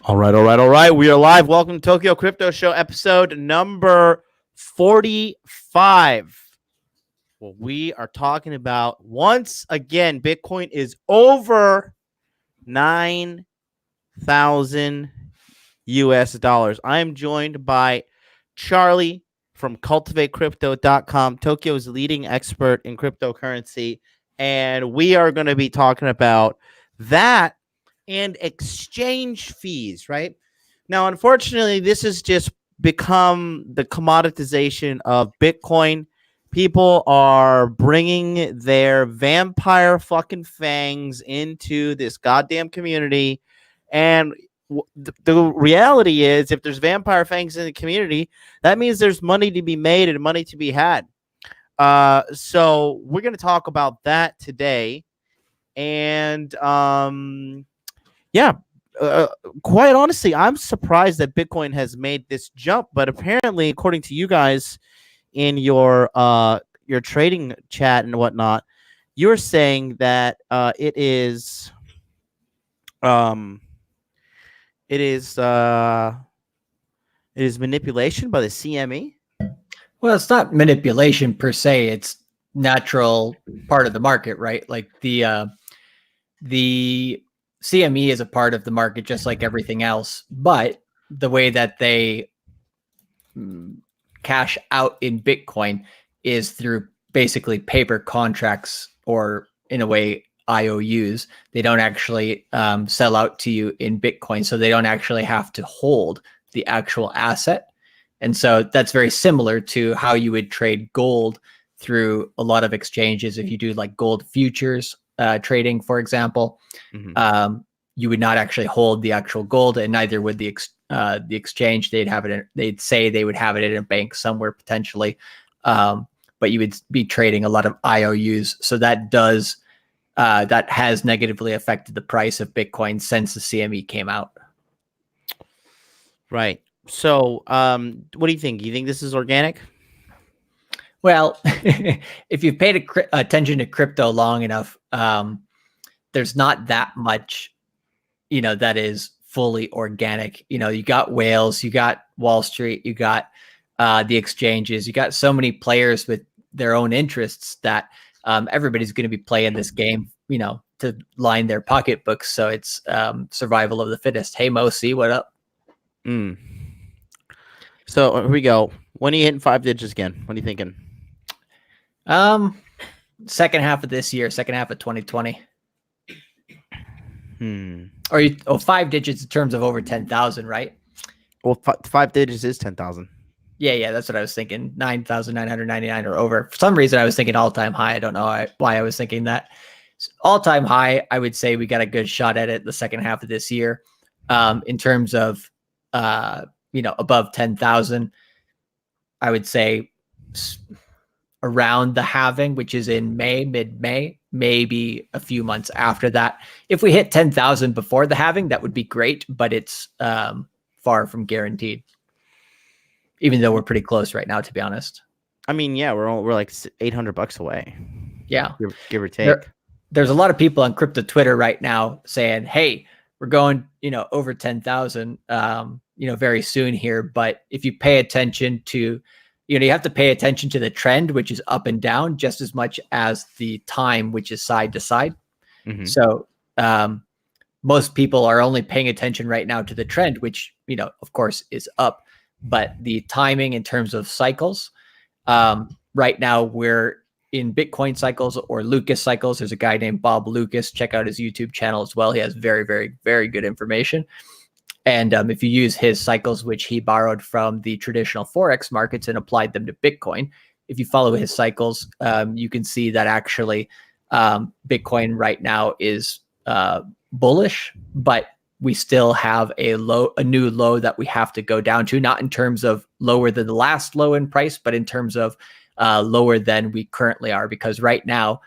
All right, all right, all right. We are live. Welcome to Tokyo Crypto Show, episode number 45. Well, we are talking about once again, Bitcoin is over 9,000 US dollars. I am joined by Charlie from cultivatecrypto.com, Tokyo's leading expert in cryptocurrency. And we are going to be talking about that and exchange fees, right? Now, unfortunately, this has just become the commoditization of Bitcoin. People are bringing their vampire fucking fangs into this goddamn community. And the reality is, if there's vampire fangs in the community, that means there's money to be made and money to be had. So we're going to talk about that today. And yeah, quite honestly, I'm surprised that Bitcoin has made this jump. But apparently, according to you guys in your trading chat and whatnot, you're saying that it is it is manipulation by the CME. Well, it's not manipulation per se. It's natural part of the market, right? Like the CME is a part of the market just like everything else, but the way that they cash out in Bitcoin is through basically paper contracts, or in a way IOUs. They don't actually sell out to you in Bitcoin, so they don't actually have to hold the actual asset. And so that's very similar to how you would trade gold through a lot of exchanges. If you do like gold futures trading, for example, you would not actually hold the actual gold, and neither would the exchange. They'd say they would have it in a bank somewhere potentially, but you would be trading a lot of IOUs. So that has negatively affected the price of Bitcoin since the CME came out. Right. So, what do you think? You think this is organic? Well, if you've paid attention to crypto long enough, there's not that much, that is fully organic. You got whales, you got Wall Street, you got the exchanges, you got so many players with their own interests that everybody's going to be playing this game, to line their pocketbooks. So it's survival of the fittest. Hey, Mo, see what up? So here we go. When are you hitting 5 digits again? What are you thinking? Second half of this year, second half of 2020. Or 5 digits in terms of over 10,000, right? Well, 5 digits is 10,000. Yeah, that's what I was thinking. 9,999 or over. For some reason, I was thinking all-time high. I don't know why I was thinking that. All-time high, I would say we got a good shot at it the second half of this year. In terms of, above 10,000, I would say around the halving, which is in mid-May, maybe a few months after that. If we hit 10,000 before the halving, that would be great, but it's far from guaranteed. Even though we're pretty close right now, to be honest. I mean, yeah, we're like $800 away. Yeah, give or take. There's a lot of people on crypto Twitter right now saying, "Hey, we're going, over 10,000, very soon here." But if you pay attention to, you have to pay attention to the trend, which is up and down, just as much as the time, which is side to side. So most people are only paying attention right now to the trend, which, of course, is up. But the timing in terms of cycles, right now we're in Bitcoin cycles or Lucas cycles. There's a guy named Bob Lucas. Check out his YouTube channel as well. He has very, very, very good information. And if you use his cycles, which he borrowed from the traditional Forex markets and applied them to Bitcoin, if you follow his cycles, you can see that actually Bitcoin right now is bullish, but we still have a new low that we have to go down to, not in terms of lower than the last low in price, but in terms of lower than we currently are, because right now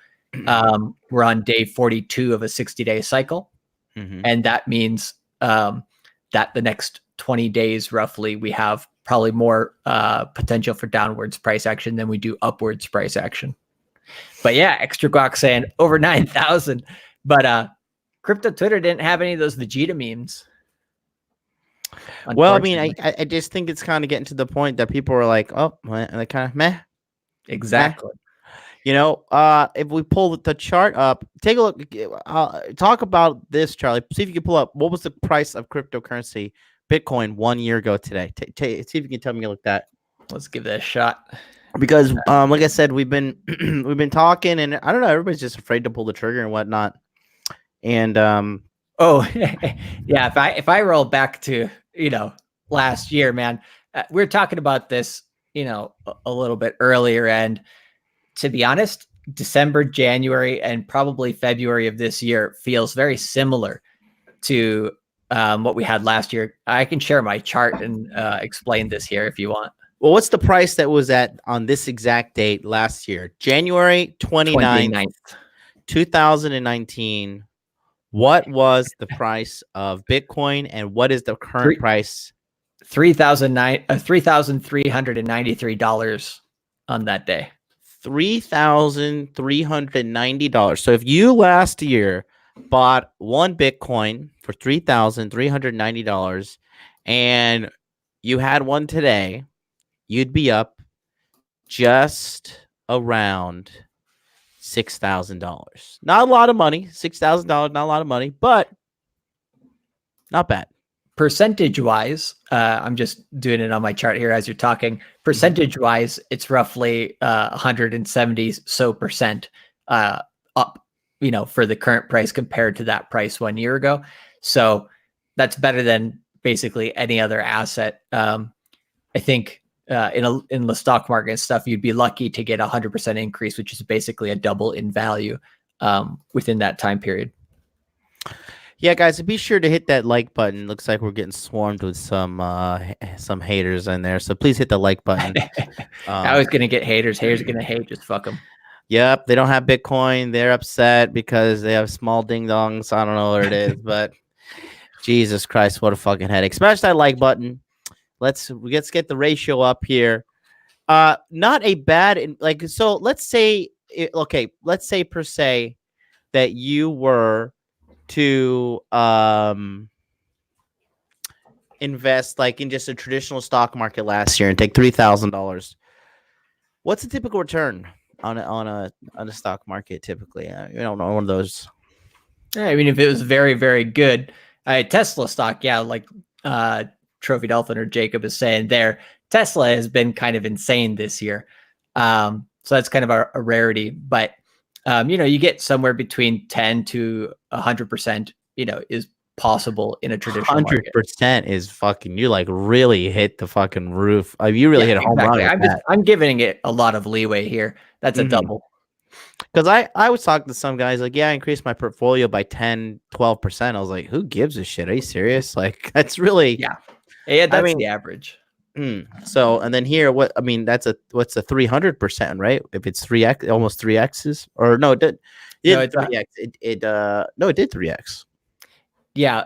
we're on day 42 of a 60-day cycle. And that means that the next 20 days, roughly, we have probably more potential for downwards price action than we do upwards price action. But yeah, Extra Guac saying over 9,000, but Crypto Twitter didn't have any of those Vegeta memes. Well, I mean, unfortunately. I just think it's kind of getting to the point that people are like, oh, well, and they kind of meh, meh. Exactly. If we pull the chart up, take a look. Talk about this, Charlie. See if you can pull up what was the price of cryptocurrency, Bitcoin, 1 year ago today. See if you can tell me like that. Let's give that a shot. Because, like I said, we've been we've been talking, and I don't know, everybody's just afraid to pull the trigger and whatnot. And Oh, yeah. If I roll back to last year, man, we were talking about this a little bit earlier, and to be honest, December, January, and probably February of this year feels very similar to what we had last year. I can share my chart and explain this here if you want. well, what's the price that was at on this exact date last year? January 29th, 2019. What was the price of Bitcoin, and what is the current price? $3,393 on that day. $3,390. So if you last year bought one Bitcoin for $3,390 and you had one today, you'd be up just around $6,000. Not a lot of money. $6,000, not a lot of money, but not bad. Percentage wise, I'm just doing it on my chart here as you're talking. Percentage wise, it's roughly 170 percent up, for the current price compared to that price 1 year ago. So that's better than basically any other asset. I think in the stock market and stuff, you'd be lucky to get 100% increase, which is basically a double in value within that time period. Yeah, guys, be sure to hit that like button. Looks like we're getting swarmed with some haters in there, so please hit the like button. I was gonna get haters. Haters are gonna hate. Just fuck them. Yep, they don't have Bitcoin. They're upset because they have small ding dongs. I don't know what it is, but Jesus Christ, what a fucking headache. Smash that like button. Let's get the ratio up here. Not a bad so. Let's say per se that you were to invest like in just a traditional stock market last year and take $3,000. What's the typical return on a stock market typically? I don't know, one of those. Yeah, I mean, if it was very, very good, Tesla stock, yeah, like Trophy Dolphin or Jacob is saying there, Tesla has been kind of insane this year. So that's kind of a rarity, but you get somewhere between 10 to 100%, is possible in a traditional 100% is fucking, you like really hit the fucking roof. You really hit a home run. I'm giving it a lot of leeway here. That's a double. Because I was talking to some guys like, yeah, I increased my portfolio by 10, 12%. I was like, who gives a shit? Are you serious? Like, that's really, that's the average. So, and then here, what's the 300%, right? If it's 3x, almost 3x's, or no, it did 3x. It did 3x. Yeah.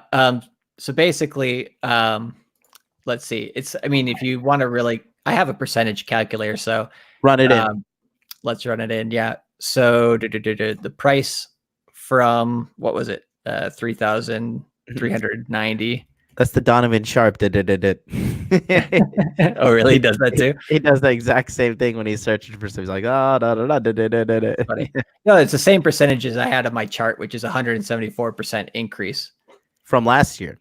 So basically, let's see. If you want to really, I have a percentage calculator, so run it in. Let's run it in. Yeah. So the price from, what was it? 3,390. That's the Donovan Sharp. Oh, really? He does that too? He does the exact same thing when he's searching for stuff. He's like, Funny. No, it's the same percentages I had on my chart, which is 174% increase. From last year.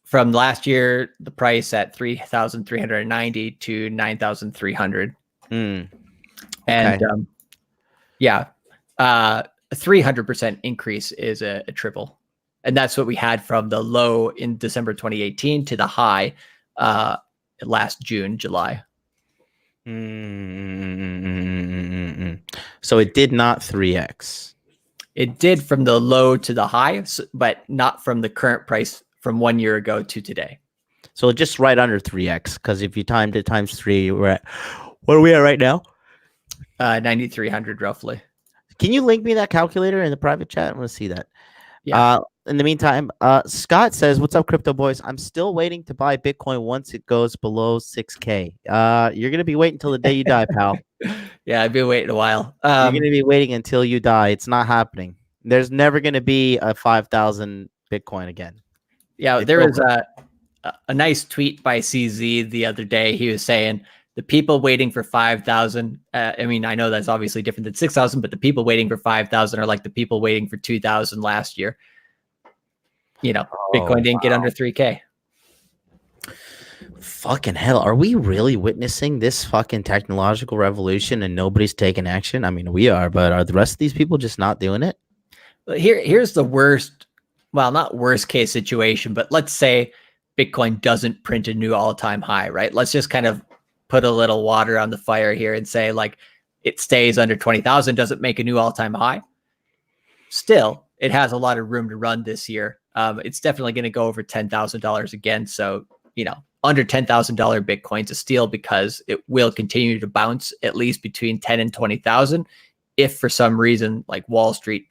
From last year, the price at 3,390 to 9,300. Okay. And a 300% increase is a triple. And that's what we had from the low in December 2018 to the high last June, July. So it did not 3x. It did from the low to the high, but not from the current price from 1 year ago to today. So just right under 3x, because if you timed it times 3, we're at, what are we at right now? 9,300 roughly. Can you link me that calculator in the private chat? I want to see that. Yeah. In the meantime, Scott says, "What's up, crypto boys? I'm still waiting to buy Bitcoin once it goes below 6K. You're gonna be waiting until the day you die, pal. Yeah, I've been waiting a while. You're gonna be waiting until you die. It's not happening. There's never gonna be a 5,000 Bitcoin again. Yeah, there was a nice tweet by CZ the other day. He was saying the people waiting for 5,000. I mean, I know that's obviously different than 6,000, but the people waiting for 5,000 are like the people waiting for 2,000 last year. Bitcoin didn't get under 3K. Fucking hell. Are we really witnessing this fucking technological revolution and nobody's taking action? I mean, we are, but are the rest of these people just not doing it? Here's the worst, well, not worst case situation, but let's say Bitcoin doesn't print a new all-time high, right? Let's just kind of put a little water on the fire here and say like it stays under 20,000, doesn't make a new all-time high. Still, it has a lot of room to run this year. It's definitely going to go over $10,000 again. So, under $10,000 Bitcoin's a steal because it will continue to bounce at least between 10 and 20,000. If for some reason, like Wall Street,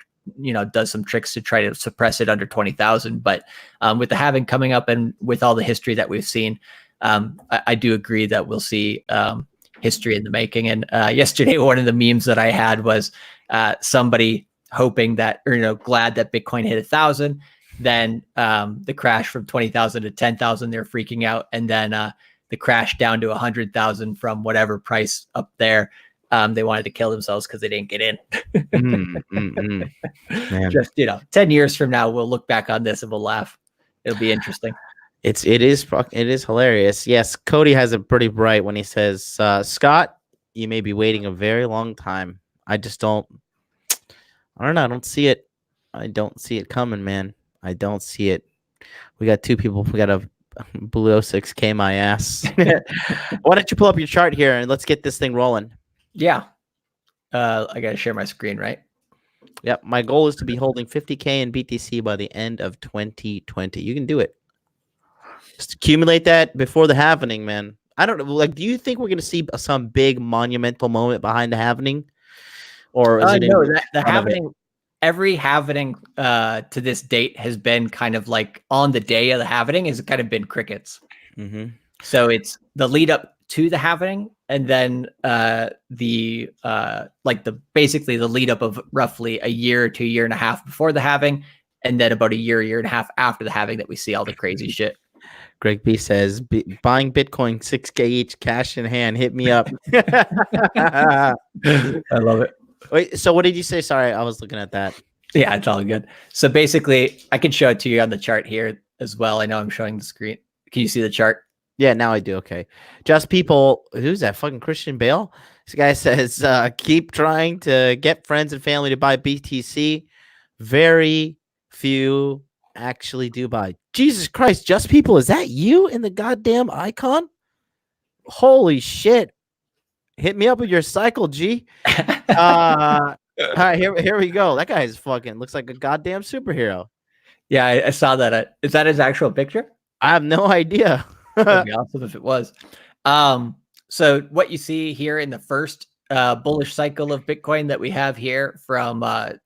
does some tricks to try to suppress it under 20,000. But with the halving coming up and with all the history that we've seen, I do agree that we'll see history in the making. And yesterday, one of the memes that I had was somebody hoping that, or glad that Bitcoin hit 1,000. Then the crash from 20,000 to 10,000, they're freaking out. And then the crash down to 100,000 from whatever price up there. They wanted to kill themselves because they didn't get in. Just 10 years from now, we'll look back on this and we'll laugh. It'll be interesting. It is hilarious. Yes, Cody has it pretty bright when he says, Scott, you may be waiting a very long time. I don't know. I don't see it. I don't see it coming, man. I don't see it. We got two people. We got a Blue 06K my ass. Why don't you pull up your chart here and let's get this thing rolling? Yeah. I got to share my screen, right? Yep. My goal is to be holding 50K in BTC by the end of 2020. You can do it. Just accumulate that before the halvening, man. I don't know. Like, do you think we're going to see some big monumental moment behind the halvening? Or is it no, the halvening? Every halvening to this date has been kind of like on the day of the halvening has kind of been crickets. Mm-hmm. So it's the lead up to the halvening, and then basically the lead up of roughly a year to a year and a half before the halving, and then about a year and a half after the halving that we see all the crazy shit. Greg B says, buying Bitcoin 6K each, cash in hand. Hit me up. I love it. Wait, so what did you say? Sorry, I was looking at that. Yeah, it's all good. So basically, I can show it to you on the chart here as well. I know I'm showing the screen. Can you see the chart? Yeah, now I do. Okay. Just people. Who's that? Fucking Christian Bale? This guy says, keep trying to get friends and family to buy BTC. Very few actually do buy. Jesus Christ, Just People, is that you in the goddamn icon? Holy shit. Hit me up with your cycle, G. All right, here we go. That guy's fucking looks like a goddamn superhero. Yeah, I saw that. Is that his actual picture? I have no idea. That'd be awesome if it was. So what you see here in the first bullish cycle of Bitcoin that we have here from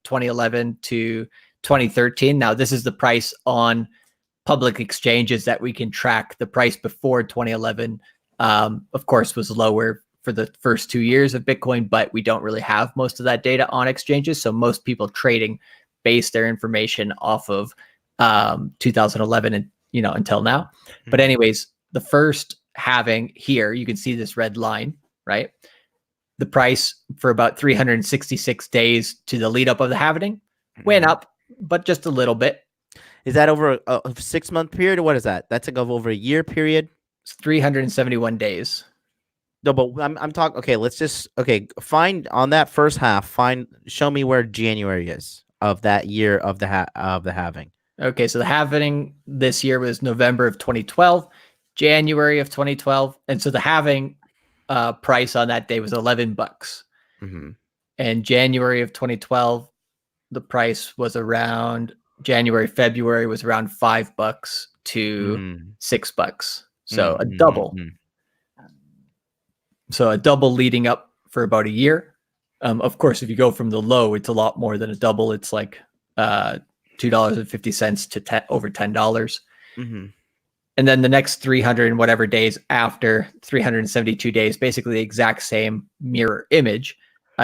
2011 to 2013. Now, this is the price on public exchanges that we can track. The price before 2011, of course, was lower for the first 2 years of Bitcoin, but we don't really have most of that data on exchanges. So most people trading base their information off of 2011 and until now. Mm-hmm. But anyways, the first halving here, you can see this red line, right? The price for about 366 days to the lead up of the halving went up, but just a little bit. Is that over a 6 month period, or what is that? That's like over a year period? It's 371 days. No, but I'm talking. Okay, let's just find on that first half. Show me where January is of that year of the halving. Okay, so the halving this year was November of 2012, January of 2012, and so the halving price on that day was $11. Mm-hmm. And January of 2012, the price was around February was around $5 to $6. So a double. Mm-hmm. So a double leading up for about a year. Of course, if you go from the low, it's a lot more than a double. It's like $2.50 to over $10. Mm-hmm. And then the next 300 and whatever days after 372 days, basically the exact same mirror image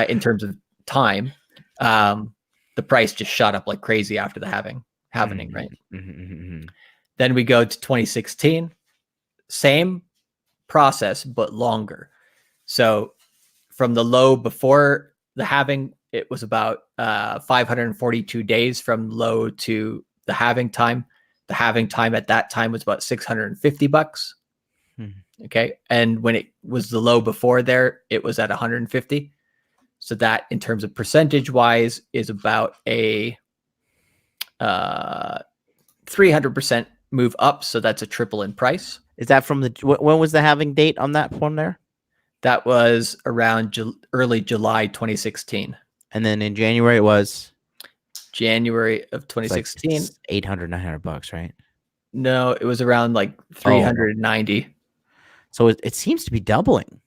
in terms of time. The price just shot up like crazy after the halving, right? Mm-hmm. Then we go to 2016. same process, but longer. So from the low before the halving, it was about 542 days from low to the halving time. The halving time at that time was about $650. Okay. And when it was the low before there, it was at 150. So that in terms of percentage wise is about a 300% move up. So that's a triple in price. Is that from when was the halving date on that one there? That was around early July 2016. And then in January it was January of 2016. Like $800, $900, right? No, it was around like 390. So it seems to be doubling.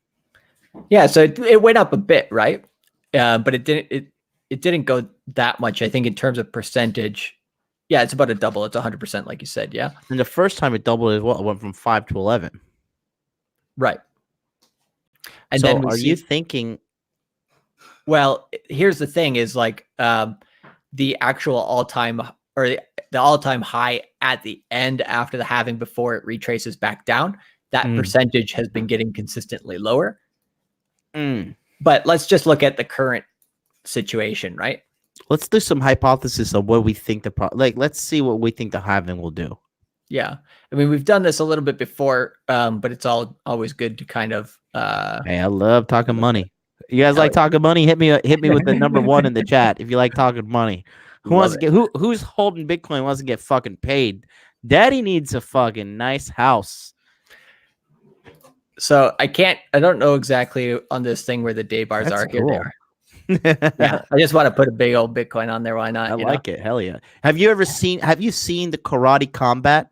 Yeah, so it went up a bit, right? But it didn't go that much. I think in terms of percentage, yeah, it's about a double. It's 100%, like you said. Yeah. And the first time it doubled as well, it went from 5 to 11. Right. And so then are you thinking? Well, here's the thing: is like the actual all-time or the all-time high at the end after the halving before it retraces back down. That percentage has been getting consistently lower. But let's just look at the current situation, right? Let's do some hypothesis of what we think let's see what we think the halving will do. Yeah. I mean, we've done this a little bit before, but it's always good to kind of hey, I love talking money. You guys like talking money? Hit me with the number 1 in the chat if you like talking money. Who wants to get who's holding Bitcoin wants to get fucking paid? Daddy needs a fucking nice house. So I don't know exactly on this thing where the day bars That's are. Cool. Here they are. Yeah, I just want to put a big old Bitcoin on there. Why not? I like it. Hell yeah. Have you seen the Karate Combat?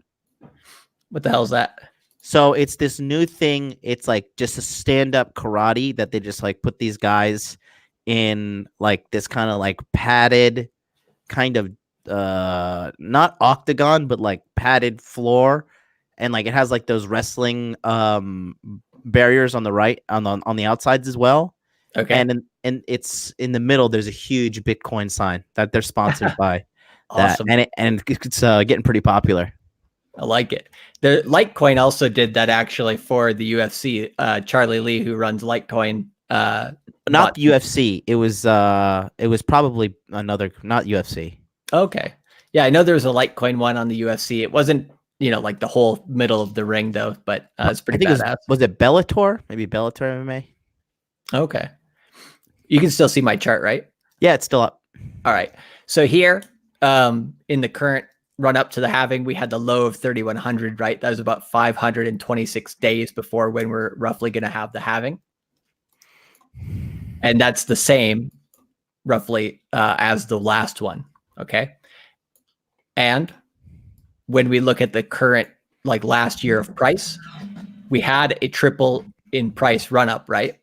What the hell is that? So it's this new thing. It's like just a stand-up karate that they just like put these guys in like this kind of like padded kind of not octagon, but like padded floor. And like it has like those wrestling barriers on the right on the outsides as well. Okay. And it's in the middle. There's a huge Bitcoin sign that they're sponsored by. Awesome. That and it's getting pretty popular. I like it. The Litecoin also did that actually for the UFC. Charlie Lee, who runs Litecoin, not the UFC. It was probably another, not UFC. Okay. Yeah, I know there was a Litecoin one on the UFC. It wasn't, like the whole middle of the ring though, but it's pretty badass. Was it Bellator? Maybe Bellator MMA? Okay. You can still see my chart, right? Yeah, it's still up. All right. So here, in the current run up to the halving, we had the low of 3,100, right? That was about 526 days before when we're roughly going to have the halving. And that's the same roughly as the last one. Okay. And when we look at the current, like last year of price, we had a triple in price run up, right?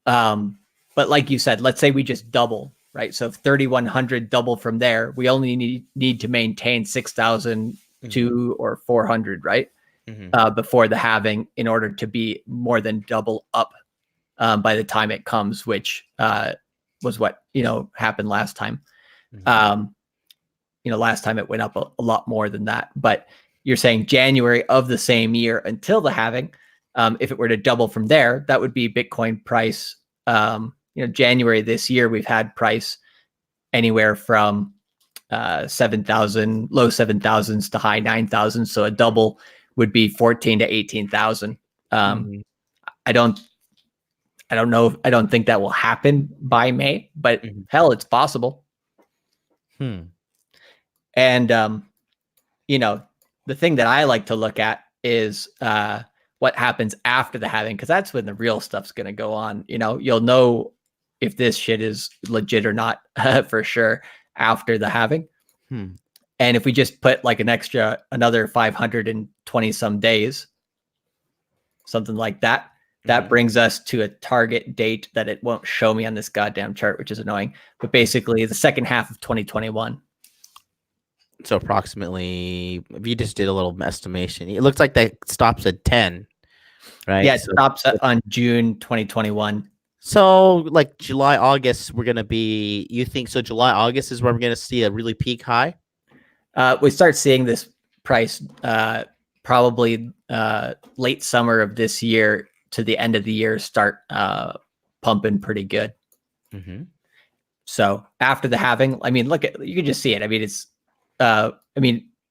But like you said, let's say we just double, right? So if 3,100 double from there, we only need to maintain 6,002 or 400, right? Before the halving in order to be more than double up by the time it comes, which was what, happened last time. Last time it went up a lot more than that. But you're saying January of the same year until the halving, if it were to double from there, that would be Bitcoin price. January this year, we've had price anywhere from 7,000, low 7,000s to high 9,000. So a double would be 14 to 18,000. I don't know. I don't think that will happen by May, but hell, it's possible. And, the thing that I like to look at is what happens after the halving, because that's when the real stuff's going to go on. You'll know if this shit is legit or not for sure after the halving. And if we just put like another 520 some days, something like that, that brings us to a target date that it won't show me on this goddamn chart, which is annoying. But basically the second half of 2021. So approximately, if you just did a little estimation, it looks like that stops at 10, right? Yeah, it stops on June 2021. So like July, August, we're going to be, you think so July, August is where we're going to see a really peak high? We start seeing this price probably late summer of this year to the end of the year start pumping pretty good. Mm-hmm. So after the halving, I mean, you can just see it. I mean, it's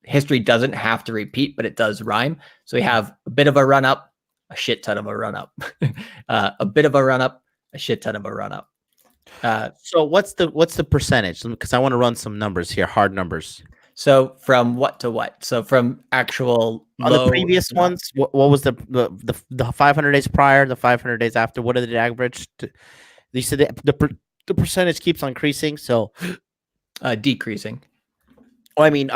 history doesn't have to repeat, but it does rhyme. So we have a bit of a run up, a shit ton of a run up, a bit of a run up, a shit ton of a run up. So what's the percentage? Because I want to run some numbers here, hard numbers. So from what to what? So from actual On the low previous ones, what was the 500 days prior, the 500 days after? What did it average? You said the percentage keeps on increasing. So decreasing. I mean,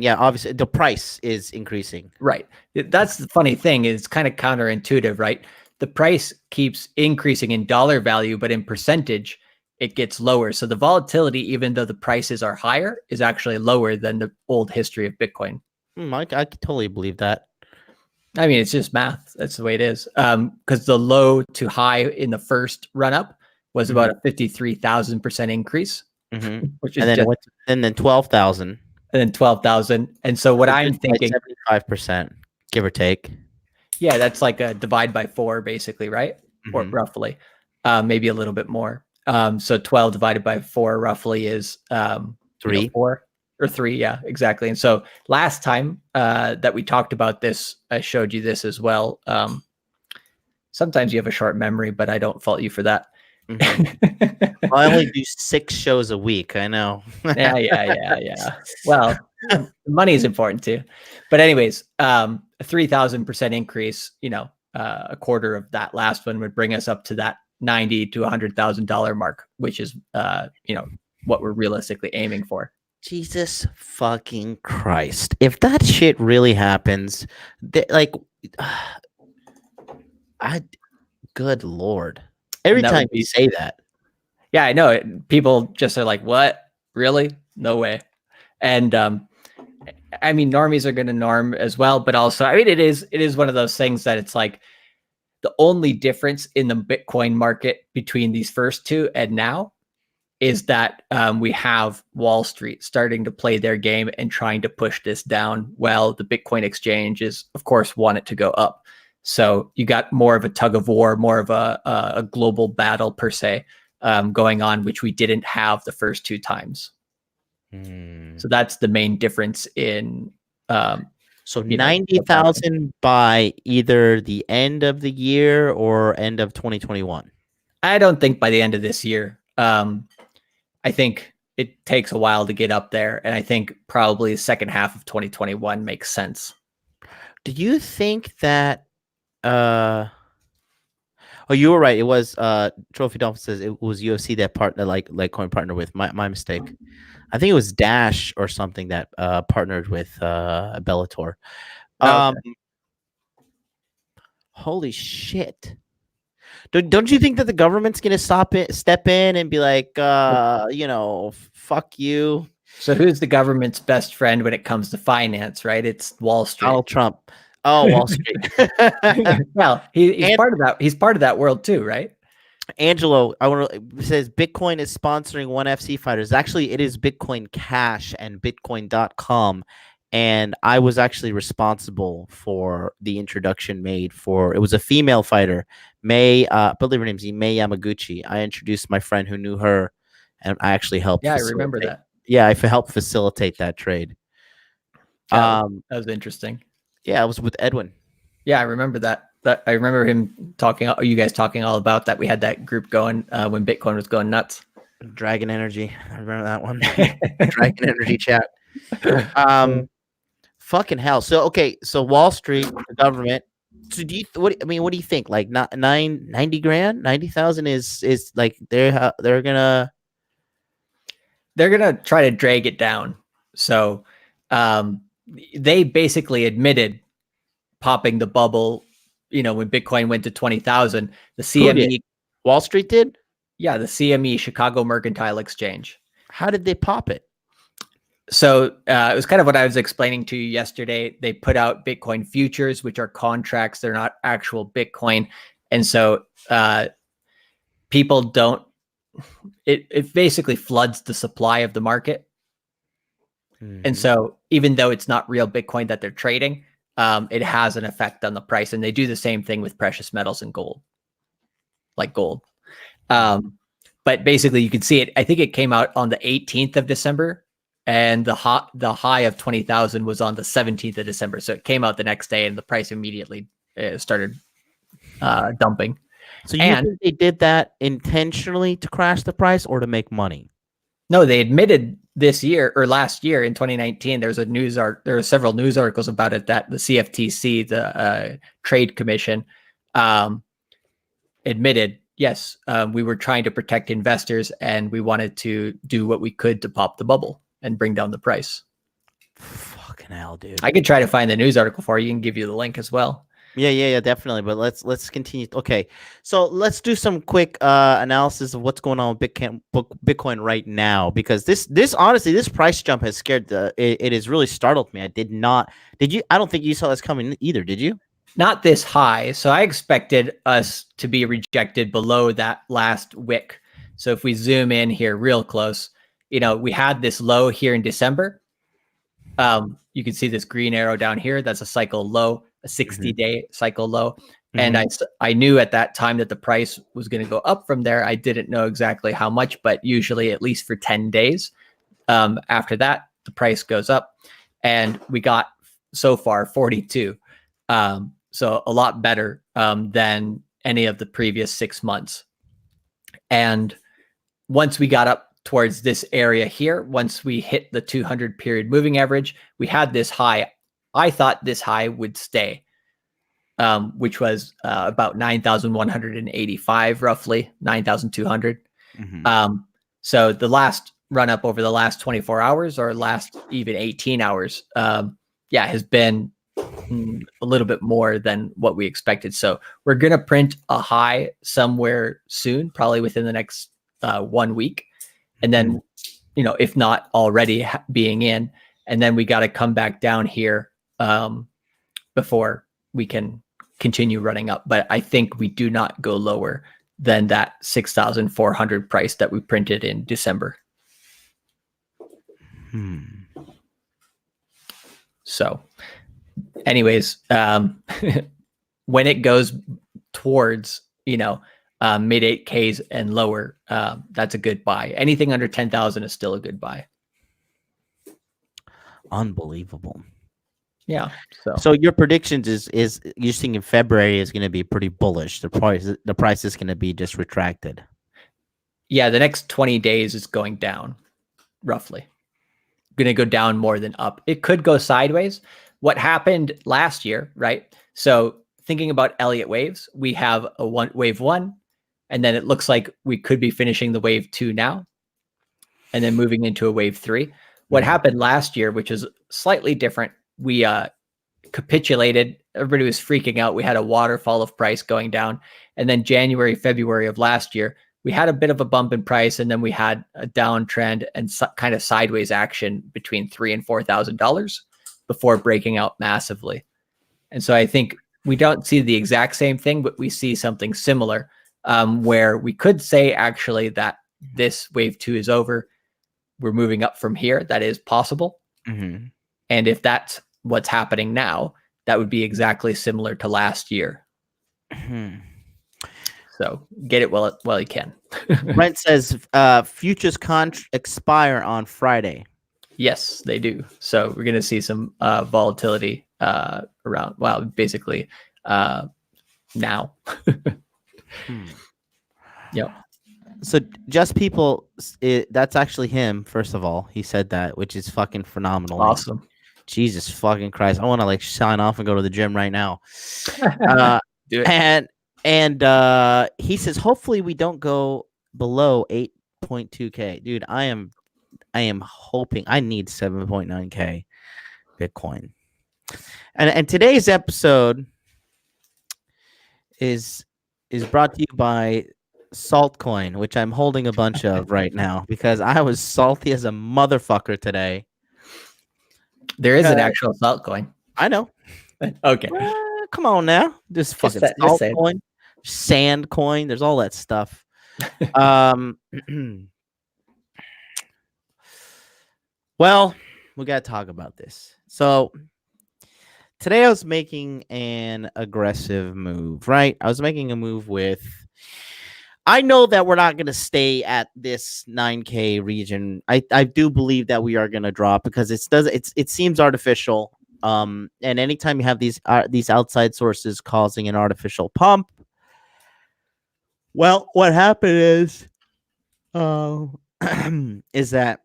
yeah, obviously the price is increasing. Right. That's the funny thing. It's kind of counterintuitive, right? The price keeps increasing in dollar value, but in percentage, it gets lower. So the volatility, even though the prices are higher, is actually lower than the old history of Bitcoin. I could totally believe that. I mean, it's just math. That's the way it is. Because the low to high in the first run up was about a 53,000% increase, which is and then 12,000, and then 12,000. And so what I'm thinking, 75%, give or take. Yeah, that's like a divide by 4, basically, right? Or roughly, maybe a little bit more. So 12 divided by 4 roughly is 3. 4 or 3. Yeah, exactly. And so last time that we talked about this, I showed you this as well. Sometimes you have a short memory, but I don't fault you for that. Well, I only do 6 shows a week. I know. Yeah. Well, money is important too. But anyways, a 3,000% increase, a quarter of that last one would bring us up to that $90,000 to $100,000 mark, which is, what we're realistically aiming for. Jesus fucking Christ. If that shit really happens, good Lord. Every time you say that. Yeah, I know. People just are like, what? Really? No way. And I mean, normies are going to norm as well, but also, I mean, it is one of those things that it's like the only difference in the Bitcoin market between these first two and now is that we have Wall Street starting to play their game and trying to push this down. Well, the Bitcoin exchanges, of course, want it to go up. So you got more of a tug of war, more of a global battle per se going on, which we didn't have the first 2 times. So that's the main difference in. So 90,000 by either the end of the year or end of 2021. I don't think by the end of this year. I think it takes a while to get up there, and I think probably the second half of 2021 makes sense. Do you think that? Oh, you were right. It was Trophy Dolphin says it was UFC that Litecoin partnered with. My mistake. I think it was Dash or something that partnered with Bellator. Okay. Holy shit. Don't you think that the government's going to step in and be like, fuck you? So who's the government's best friend when it comes to finance, right? It's Wall Street. Donald Trump. Oh, Wall Street. Well, he's part of that. He's part of that world too, right? Angelo, says Bitcoin is sponsoring ONE FC fighters. Actually, it is Bitcoin Cash and Bitcoin.com. And I was actually responsible for the introduction made for, it was a female fighter, I believe her name's May Yamaguchi. I introduced my friend who knew her, and I actually helped. Yeah, I remember that. Yeah, I helped facilitate that trade. That was interesting. Yeah, I was with Edwin. Yeah, I remember that. I remember him talking, you guys talking all about that. We had that group going when Bitcoin was going nuts. Dragon Energy. I remember that one. Dragon Energy chat. Fucking hell. So, okay. So Wall Street, the government. So what do you think? Like 90 grand, 90,000 is like, they're going to try to drag it down. So, they basically admitted popping the bubble, when Bitcoin went to 20,000, the CME, Wall Street did? Yeah, the CME, Chicago Mercantile Exchange. How did they pop it? So it was kind of what I was explaining to you yesterday. They put out Bitcoin futures, which are contracts. They're not actual Bitcoin. And so people don't, it basically floods the supply of the market. And so even though it's not real Bitcoin that they're trading, it has an effect on the price. And they do the same thing with precious metals and gold, like gold. But basically, you can see it. I think it came out on the 18th of December, and the high of 20,000 was on the 17th of December. So it came out the next day, and the price immediately started dumping. So you think they did that intentionally to crash the price or to make money? No, they admitted this year or last year in 2019. There were several news articles about it that the CFTC, the Trade Commission, admitted, yes, we were trying to protect investors and we wanted to do what we could to pop the bubble and bring down the price. Fucking hell, dude. I could try to find the news article for you and give you the link as well. Yeah, definitely. But let's continue. Okay, so let's do some quick analysis of what's going on with Bitcoin right now, because this honestly, this price jump has scared it has really startled me. Did you? I don't think you saw this coming either, did you? Not this high. So I expected us to be rejected below that last wick. So if we zoom in here real close, we had this low here in December. You can see this green arrow down here. That's a cycle low, a 60-day cycle low. And I knew at that time that the price was going to go up from there. I didn't know exactly how much, but usually at least for 10 days. After that, the price goes up, and we got so far 42. So a lot better than any of the previous 6 months. And once we got up towards this area here, once we hit the 200 period moving average, we had this high. I thought this high would stay, which was about 9,185, roughly 9,200. So the last run up over the last 24 hours or last even 18 hours, has been a little bit more than what we expected. So we're going to print a high somewhere soon, probably within the next 1 week. And then, if not already being in, and then we got to come back down here before we can continue running up. But I think we do not go lower than that 6,400 price that we printed in December. So anyways, when it goes towards, mid 8Ks and lower, that's a good buy. Anything under 10,000 is still a good buy. Unbelievable. Yeah. So your predictions is you're seeing in February is going to be pretty bullish. The price is going to be just retracted. Yeah, the next 20 days is going down, roughly. Going to go down more than up. It could go sideways. What happened last year, right? So thinking about Elliott waves, we have wave 1, and then it looks like we could be finishing the wave 2 now, and then moving into a wave 3. What happened last year, which is slightly different, we capitulated. Everybody was freaking out. We had a waterfall of price going down, and then January, February of last year, we had a bit of a bump in price, and then we had a downtrend and kind of sideways action between $3,000 and $4,000 before breaking out massively. And so I think we don't see the exact same thing, but we see something similar, where we could say actually that this wave 2 is over. We're moving up from here. That is possible. And if that's what's happening now, that would be exactly similar to last year. So get it while you can. Brent says futures expire on Friday. Yes, they do. So we're going to see some volatility around, well, basically now. Yep. So just people, that's actually him. First of all, he said that, which is fucking phenomenal. Awesome. Jesus fucking Christ. I want to sign off and go to the gym right now. Do it. And he says, hopefully we don't go below 8.2K. Dude, I am hoping. I need 7.9K Bitcoin. And today's episode is brought to you by Saltcoin, which I'm holding a bunch of right now because I was salty as a motherfucker today. There is an actual Saltcoin. I know. Okay. Come on now. Just fucking Saltcoin, Sandcoin. There's all that stuff. Well, we got to talk about this. So today I was making an aggressive move, right? I was making a move with. I know that we're not going to stay at this 9K region. I do believe that we are going to drop because it seems artificial. And anytime you have these outside sources causing an artificial pump, well, what happened is, is that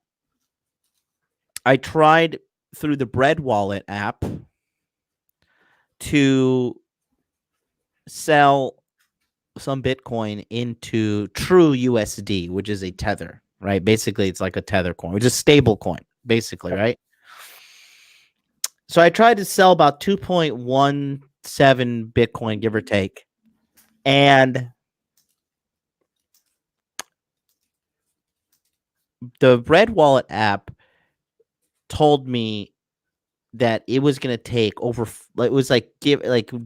I tried through the Bread Wallet app to sell some Bitcoin into True USD, which is a tether, right? Basically, it's like a tether coin, which is stable coin, basically, right? So I tried to sell about 2.17 Bitcoin, give or take. And the Red Wallet app told me that it was going to take it was like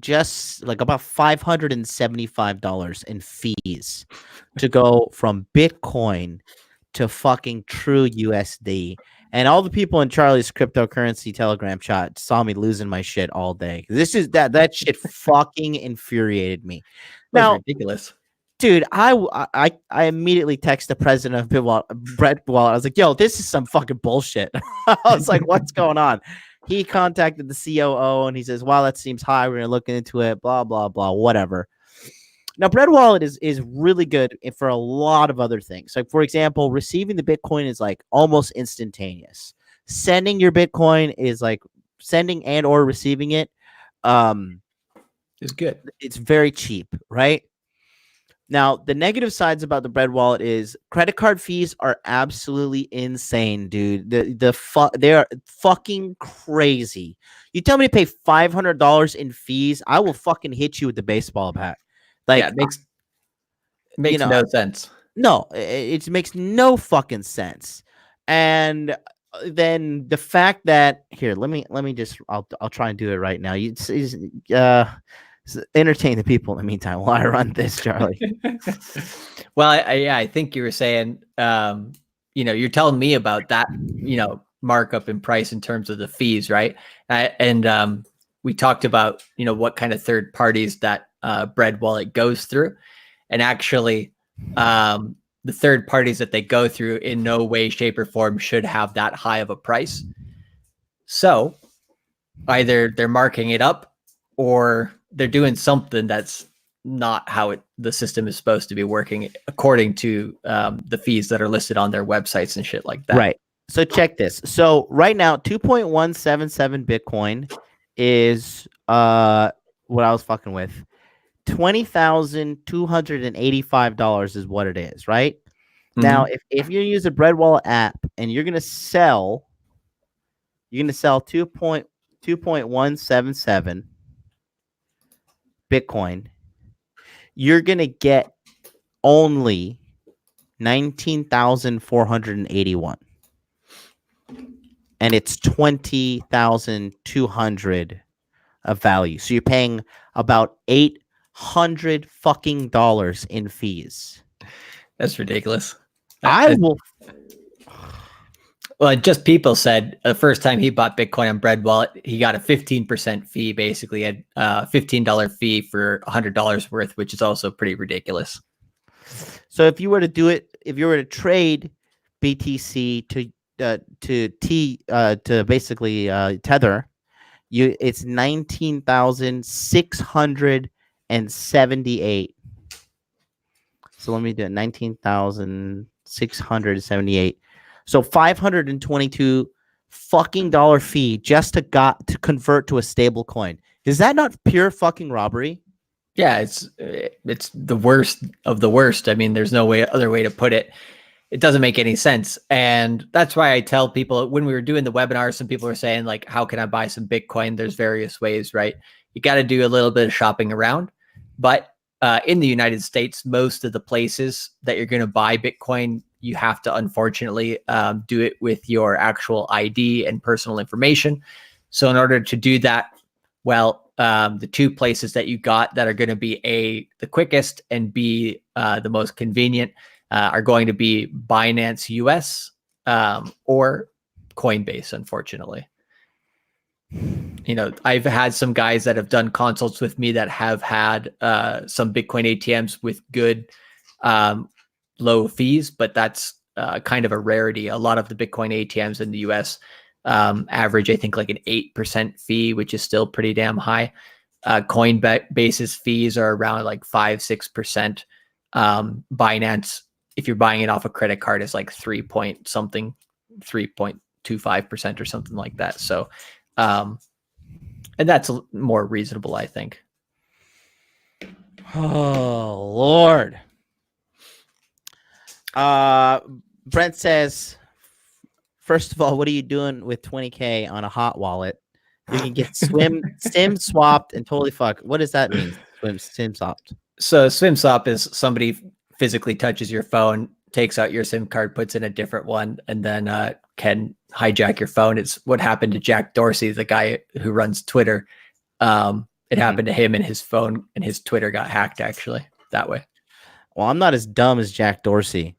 just like about $575 in fees to go from Bitcoin to fucking True USD. And all the people in Charlie's cryptocurrency Telegram chat saw me losing my shit all day. This is that shit fucking infuriated me. That's Now, ridiculous. dude, I immediately text the president of Brett Wallet. I was like, "Yo, this is some fucking bullshit." I was like, "What's going on?" He contacted the COO and he says, "Wow, that seems high. We're gonna look into it." Blah blah blah. Whatever. Now, Bread Wallet is really good for a lot of other things. Like, for example, receiving the Bitcoin is like almost instantaneous. Sending your Bitcoin is like sending and or receiving it. It's good. It's very cheap, right? Now, the negative sides about the Bread Wallet is credit card fees are absolutely insane, dude. They are fucking crazy. You tell me to pay $500 in fees, I will fucking hit you with the baseball bat. Like, yeah, it makes no sense. No, it makes no fucking sense. And then the fact that here, let me just I'll try and do it right now. Entertain the people in the meantime while I run this, Charlie. Well, I think you were saying, you're telling me about that, markup in price in terms of the fees, right? And we talked about, what kind of third parties that Bread Wallet goes through, and actually, the third parties that they go through in no way, shape, or form should have that high of a price. So either they're marking it up or they're doing something that's not how the system is supposed to be working according to the fees that are listed on their websites and shit like that. Right. So check this. So right now, 2.177 Bitcoin is what I was fucking with. $20,285 is what it is, right? Mm-hmm. Now, if you use a Bread Wallet app and you're gonna sell 2.177 Bitcoin, you're gonna get only 19,481, and it's 20,200 of value. So you're paying about $800 fucking dollars in fees. That's ridiculous. I will. Well, just people said the first time he bought Bitcoin on Bread Wallet, he got a 15% fee, basically a $15 fee for $100 worth, which is also pretty ridiculous. So if you were to do it, if you were to trade BTC to basically Tether, it's 19,678. So let me do it. 19,678. So $522 fucking dollar fee just to convert to a stable coin. Is that not pure fucking robbery? Yeah, it's the worst of the worst. I mean, there's no other way to put it. It doesn't make any sense. And that's why I tell people when we were doing the webinar, some people were saying like, how can I buy some Bitcoin? There's various ways, right? You got to do a little bit of shopping around. But in the United States, most of the places that you're going to buy Bitcoin, you have to unfortunately do it with your actual ID and personal information. So in order to do that, well, the two places that you got that are going to be the quickest and B, the most convenient are going to be Binance US or Coinbase, unfortunately. I've had some guys that have done consults with me that have had some Bitcoin ATMs with good low fees, but that's kind of a rarity. A lot of the Bitcoin ATMs in the US average, I think, like an 8% fee, which is still pretty damn high. Coinbase's fees are around like 5-6%. Binance, if you're buying it off a credit card, is like 3.25% or something like that. So, and that's more reasonable, I think. Oh Lord. Brent says, first of all, what are you doing with 20K on a hot wallet? You can get sim swapped and totally fuck. What does that mean? Sim swapped. So swim swap is somebody physically touches your phone, takes out your SIM card, puts in a different one, and then can hijack your phone. It's what happened to Jack Dorsey, the guy who runs Twitter. It happened to him, and his phone and his Twitter got hacked actually that way. Well, I'm not as dumb as Jack Dorsey.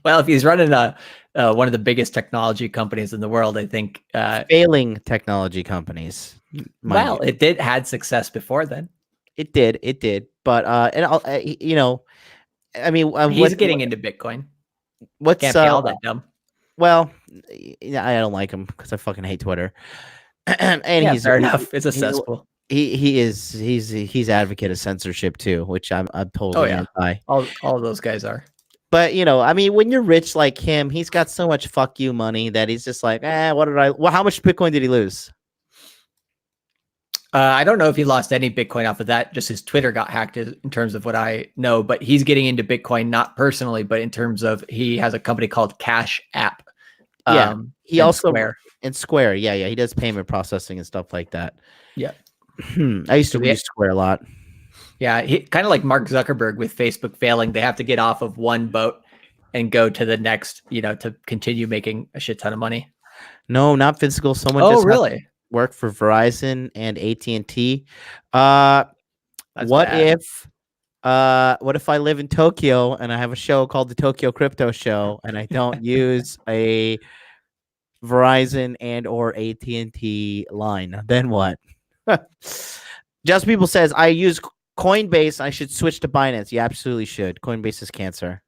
Well, if he's running one of the biggest technology companies in the world, I think failing technology companies. Well, it had success before then. It did. But I mean, he's getting into Bitcoin. What's Can't be all that dumb. Well, I don't like him because I fucking hate Twitter. And yeah, he's fair enough. It's a cesspool. He's advocate of censorship too, which I'm totally anti. All those guys are. But I mean, when you're rich like him, he's got so much fuck you money that he's just like, how much Bitcoin did he lose? I don't know if he lost any Bitcoin off of that. Just his Twitter got hacked in terms of what I know, but he's getting into Bitcoin, not personally, but in terms of he has a company called Cash App. Yeah. He also Square. Yeah. He does payment processing and stuff like that. Yeah. I used to use Square a lot. Yeah. He kind of like Mark Zuckerberg with Facebook failing. They have to get off of one boat and go to the next, to continue making a shit ton of money. No, not physical. Someone just really work for Verizon and AT&T. What if I live in Tokyo and I have a show called the Tokyo Crypto Show and I don't use a Verizon and or AT&T line? Then what? Just People says, I use Coinbase. I should switch to Binance. You absolutely should. Coinbase is cancer.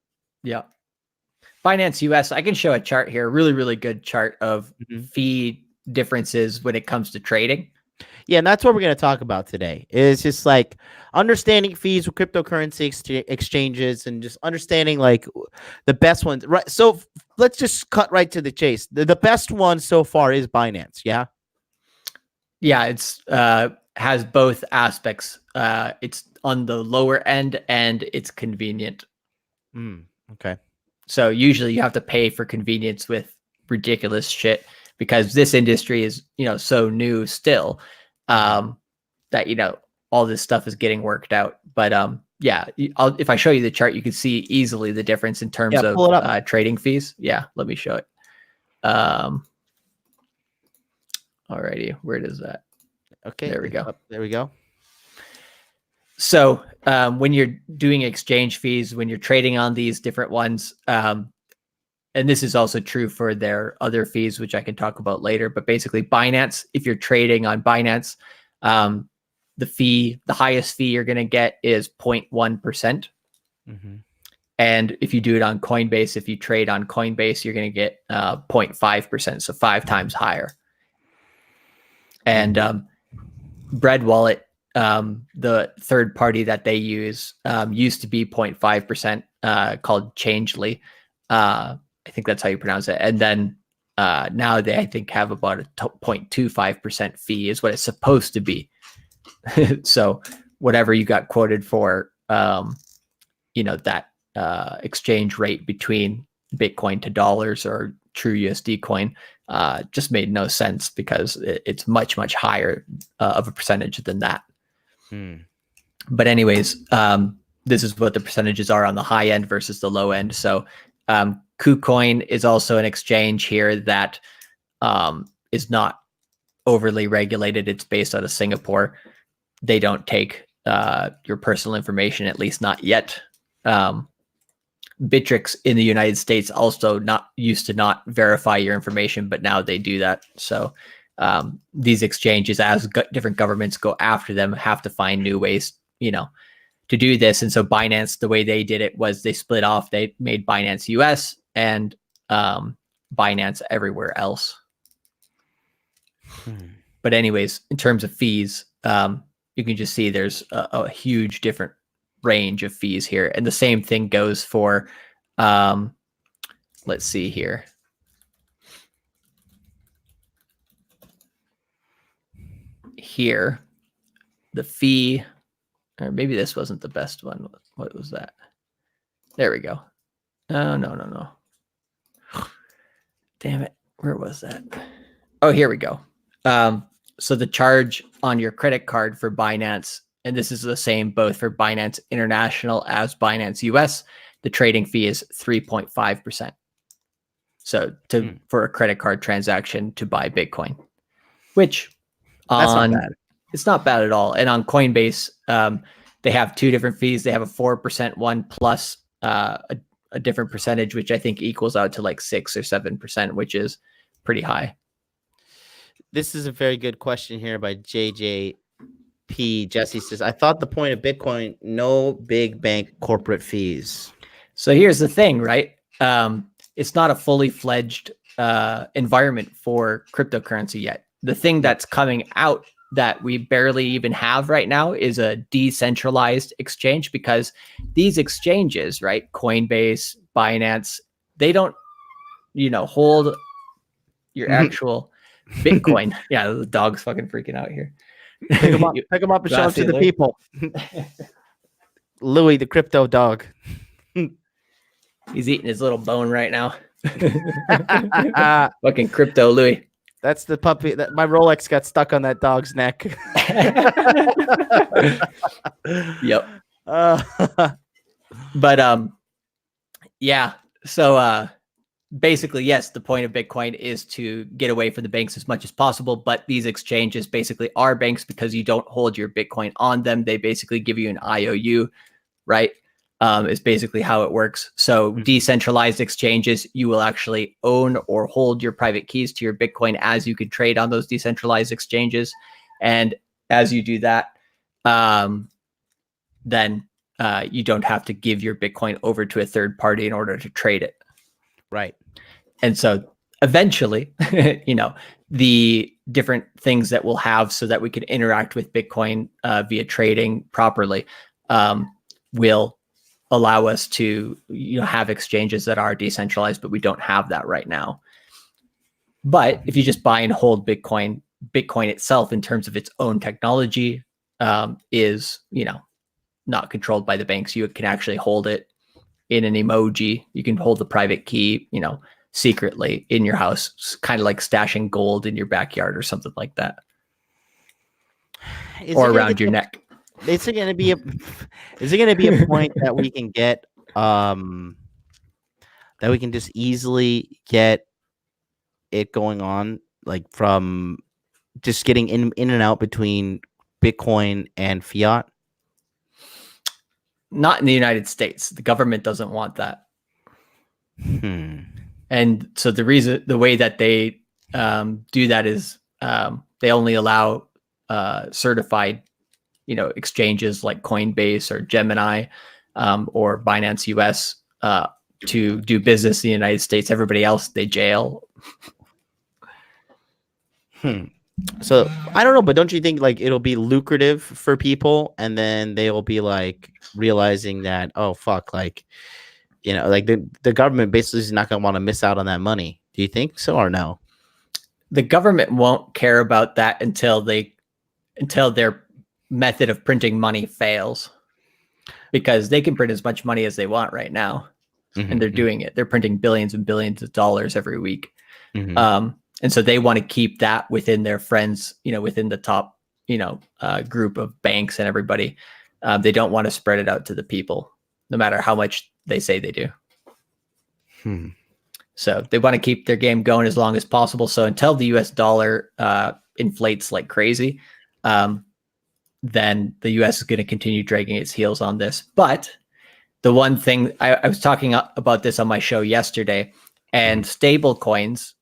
Yeah. Binance US. I can show a chart here. Really, really good chart of fee differences when it comes to trading. Yeah, and that's what we're going to talk about today. It's just like understanding fees with cryptocurrency exchanges and just understanding like the best ones. Right. So let's just cut right to the chase. The best one so far is Binance. Yeah. Yeah, it's has both aspects. It's on the lower end and it's convenient. Okay. So usually you have to pay for convenience with ridiculous shit because this industry is, so new still, that, all this stuff is getting worked out. But yeah, if I show you the chart, you can see easily the difference in terms of trading fees. Yeah, let me show it. Alrighty, where is that? Okay, there we go. There we go. So when you're doing exchange fees, when you're trading on these different ones, and this is also true for their other fees, which I can talk about later, but basically Binance, if you're trading on Binance, the highest fee you're going to get is 0.1%. And if you do it on Coinbase, if you trade on Coinbase, you're going to get 0.5%. So 5 times higher. And Bread Wallet, the third party that they use, used to be 0.5%, called Changely. I think that's how you pronounce it. And then now they, I think, have about a 0.25% fee is what it's supposed to be. So whatever you got quoted for, that exchange rate between Bitcoin to dollars or true USD coin just made no sense because it's much, much higher of a percentage than that. But anyways, this is what the percentages are on the high end versus the low end. So KuCoin is also an exchange here that is not overly regulated. It's based out of Singapore. They don't take your personal information, at least not yet. Bittrex in the United States also used to not verify your information, but now they do that. So these exchanges, as different governments go after them, have to find new ways, to do this. And so Binance, the way they did it was they split off. They made Binance US and Binance everywhere else. But anyways, in terms of fees, you can just see there's a huge different range of fees here. And the same thing goes for, let's see here. Here, the fee, or maybe this wasn't the best one. What was that? There we go. Oh, no. Damn it. Where was that? Oh, here we go. So the charge on your credit card for Binance, and this is the same both for Binance International as Binance US, the trading fee is 3.5%. So for a credit card transaction to buy Bitcoin, which that's not bad. It's not bad at all. And on Coinbase, they have two different fees. They have a 4% one plus a different percentage, which I think equals out to like 6 or 7%, which is pretty high. This is a very good question here by JJP. Jesse says, I thought the point of Bitcoin, no big bank corporate fees. So here's the thing, right? It's not a fully fledged environment for cryptocurrency yet. The thing that's coming out that we barely even have right now is a decentralized exchange, because these exchanges, right? Coinbase, Binance, they don't, hold your actual Bitcoin. Yeah, the dog's fucking freaking out here. Pick them up and show them to the people. Louis, the crypto dog. He's eating his little bone right now. Fucking crypto Louis. That's the puppy that my Rolex got stuck on that dog's neck. Yep. But yeah. So basically, yes, the point of Bitcoin is to get away from the banks as much as possible. But these exchanges basically are banks because you don't hold your Bitcoin on them. They basically give you an IOU, right? Is basically how it works. So decentralized exchanges, you will actually own or hold your private keys to your Bitcoin as you can trade on those decentralized exchanges. And as you do that, then you don't have to give your Bitcoin over to a third party in order to trade it. Right. And so eventually, the different things that we'll have so that we can interact with Bitcoin via trading properly will allow us to have exchanges that are decentralized, but we don't have that right now. But if you just buy and hold Bitcoin itself in terms of its own technology is, not controlled by the banks. You can actually hold it in an emoji. You can hold the private key, secretly in your house. It's kind of like stashing gold in your backyard or something like that. Or around your neck. Is it going to be a point that we can get that we can just easily get it going on, like from just getting in and out between Bitcoin and fiat? Not in the United States. The government doesn't want that. And so the way that they do that is they only allow certified exchanges like Coinbase or Gemini or Binance US to do business in the United States. Everybody else, they jail. So I don't know, but don't you think like it'll be lucrative for people, and then they will be like realizing that, oh fuck, like like the government basically is not going to want to miss out on that money. Do you think so or no? The government won't care about that until their method of printing money fails, because they can print as much money as they want right now. And they're doing it. They're printing billions and billions of dollars every week. And so they want to keep that within their friends, within the top, group of banks and everybody. They don't want to spread it out to the people, no matter how much they say they do. So they want to keep their game going as long as possible. So until the US dollar inflates like crazy, then the US is going to continue dragging its heels on this. But the one thing I was talking about this on my show yesterday, and stable coins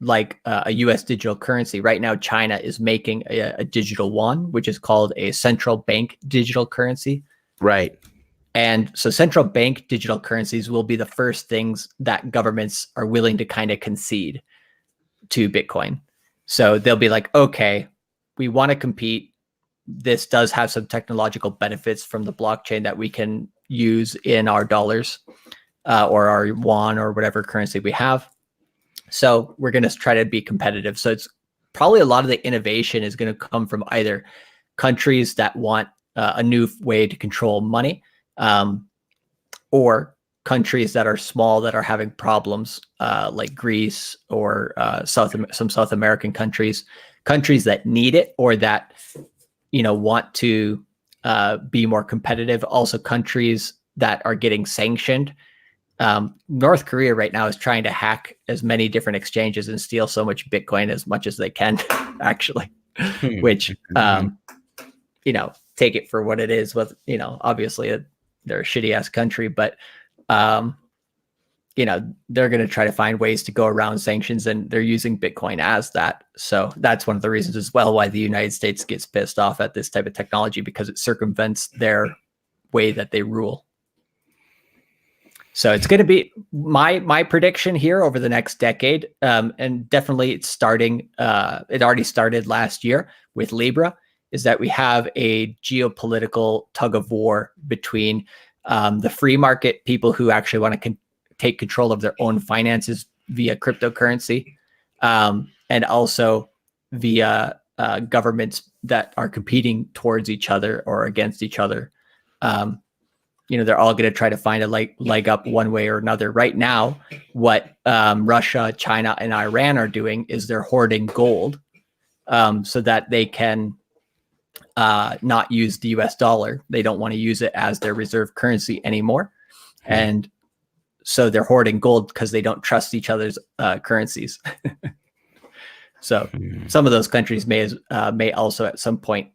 like a US digital currency. Right now, China is making a digital yuan, which is called a central bank digital currency. Right. And so central bank digital currencies will be the first things that governments are willing to kind of concede to Bitcoin. So they'll be like, okay, we want to compete. This does have some technological benefits from the blockchain that we can use in our dollars or our yuan or whatever currency we have. So we're going to try to be competitive. So it's probably a lot of the innovation is going to come from either countries that want a new way to control money, or countries that are small that are having problems, like Greece or some South American countries that need it or that want to be more competitive. Also, countries that are getting sanctioned. North Korea right now is trying to hack as many different exchanges and steal so much Bitcoin as much as they can, actually, which, take it for what it is with, obviously they're a shitty ass country, but, they're going to try to find ways to go around sanctions, and they're using Bitcoin as that. So that's one of the reasons as well why the United States gets pissed off at this type of technology, because it circumvents their way that they rule. So it's going to be my prediction here over the next decade, and definitely it's starting. It already started last year with Libra. Is that we have a geopolitical tug of war between the free market people who actually want to take control of their own finances via cryptocurrency, and also via governments that are competing towards each other or against each other. They're all going to try to find a leg up one way or another. Right now, what Russia, China, and Iran are doing is they're hoarding gold so that they can not use the US dollar. They don't want to use it as their reserve currency anymore. And so they're hoarding gold because they don't trust each other's currencies. So some of those countries may also at some point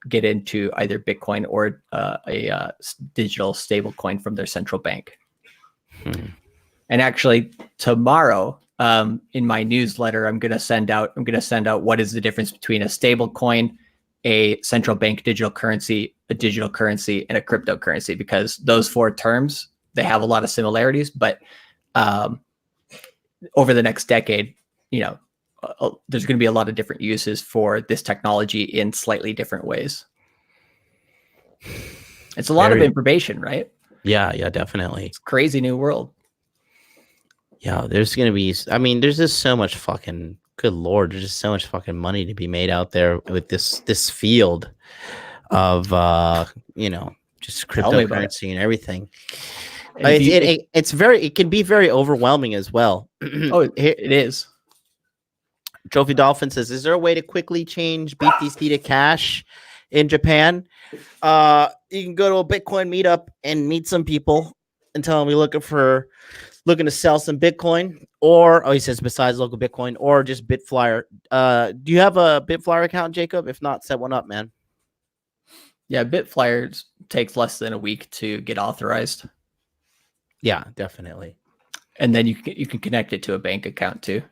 get into either Bitcoin or a digital stable coin from their central bank. And actually tomorrow, in my newsletter, I'm going to send out what is the difference between a stable coin, a central bank digital currency, a digital currency, and a cryptocurrency, because those four terms, they have a lot of similarities, but over the next decade, there's going to be a lot of different uses for this technology in slightly different ways. It's a lot of information, right? Yeah, definitely. It's a crazy new world. Yeah, there's going to be, there's just so much fucking, good Lord, there's just so much fucking money to be made out there with this field of, just cryptocurrency and everything. It can be very overwhelming as well. Oh, it is. Trophy Dolphin says, is there a way to quickly change BTC to cash in Japan? You can go to a Bitcoin meetup and meet some people and tell them you're looking to sell some Bitcoin, or he says besides local Bitcoin, or just Bitflyer. Do you have a Bitflyer account, Jacob? If not, set one up, man. Yeah, Bitflyer takes less than a week to get authorized. Yeah, definitely. And then you can connect it to a bank account too.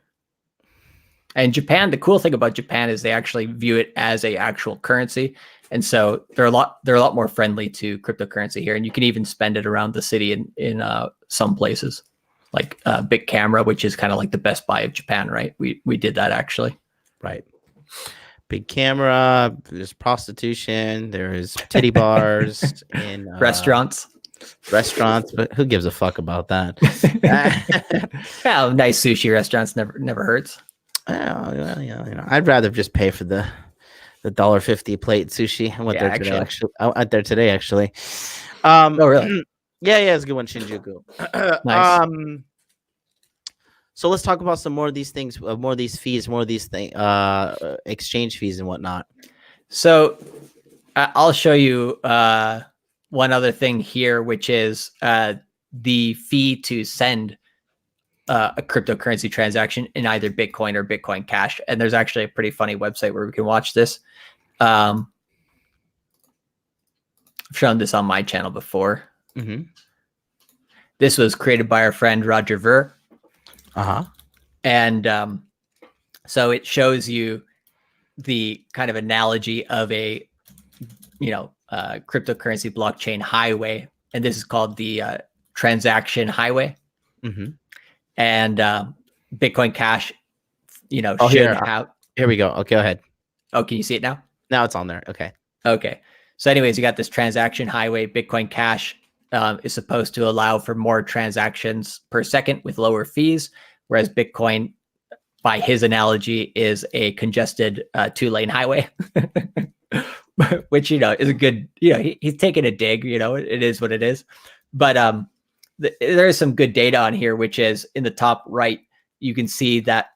And Japan, the cool thing about Japan is they actually view it as a actual currency, and so they're a lot more friendly to cryptocurrency here. And you can even spend it around the city in some places, like Big Camera, which is kind of like the Best Buy of Japan, right? We did that actually. Right. Big Camera. There's prostitution. There's titty bars in restaurants, but who gives a fuck about that? Well, nice sushi restaurants never hurts. Well, I'd rather just pay for the $1.50 plate sushi. I went there today. Actually, I went there today. Actually. Oh, really? Yeah, it's a good one, Shinjuku. Nice. So let's talk about some more of these things, more of these fees, more of these exchange fees and whatnot. So I'll show you one other thing here, which is the fee to send a cryptocurrency transaction in either Bitcoin or Bitcoin Cash. And there's actually a pretty funny website where we can watch this. I've shown this on my channel before. Mm-hmm. This was created by our friend Roger Ver. Uh-huh. And So it shows you the kind of analogy of a, cryptocurrency blockchain highway. And this is called the transaction highway. Mm-hmm. And Bitcoin Cash, Oh, should have. Here we go. Okay, go ahead. Oh, can you see it now? Now it's on there. Okay. Okay. So anyways, you got this transaction highway. Bitcoin Cash is supposed to allow for more transactions per second with lower fees, whereas Bitcoin, by his analogy, is a congested 2-lane highway, which, is a good, he's taking a dig, it is what it is. But there is some good data on here, which is in the top right, you can see that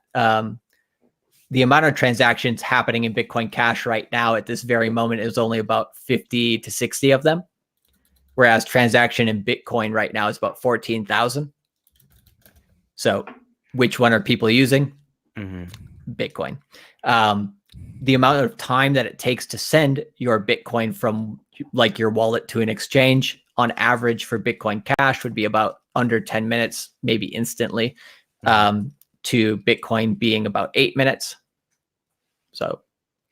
the amount of transactions happening in Bitcoin Cash right now at this very moment is only about 50 to 60 of them, whereas transaction in Bitcoin right now is about 14,000. So which one are people using? Mm-hmm. Bitcoin. The amount of time that it takes to send your Bitcoin from like your wallet to an exchange on average for Bitcoin Cash would be about under 10 minutes, maybe instantly, to Bitcoin being about 8 minutes. So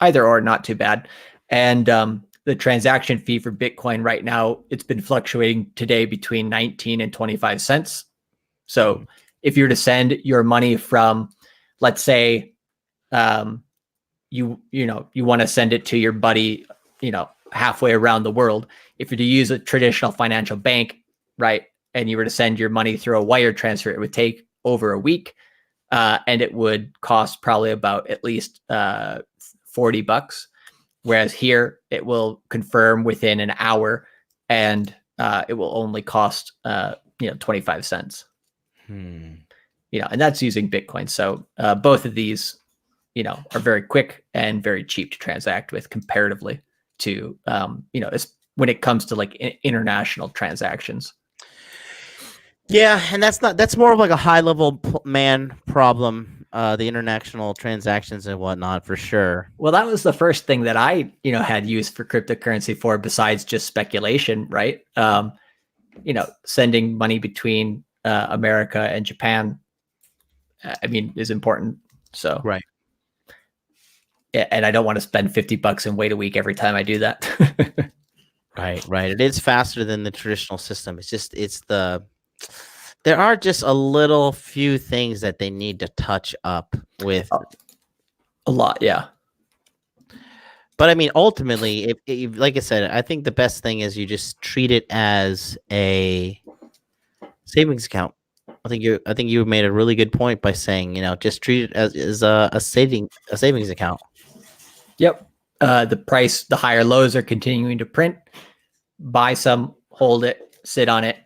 either or, not too bad. And the transaction fee for Bitcoin right now, it's been fluctuating today between 19 and 25 cents. So if you're to send your money from, let's say, you want to send it to your buddy, halfway around the world. If you're to use a traditional financial bank, right, and you were to send your money through a wire transfer, it would take over a week, and it would cost probably about at least $40. Whereas here, it will confirm within an hour, and it will only cost 25 cents. And that's using Bitcoin. So both of these, are very quick and very cheap to transact with comparatively to, when it comes to like international transactions. Yeah, and that's more of like a high level man problem, the international transactions and whatnot, for sure. Well, that was the first thing that I, had used for cryptocurrency for, besides just speculation, right? Sending money between America and Japan, is important. So right. Yeah, and I don't want to spend $50 and wait a week every time I do that. Right. It is faster than the traditional system. There are just a little few things that they need to touch up with. A lot, yeah. But I mean, ultimately, if like I said, I think the best thing is you just treat it as a savings account. I think you made a really good point by saying, just treat it as a savings account. Yep. The higher lows are continuing to print. Buy some, hold it, sit on it.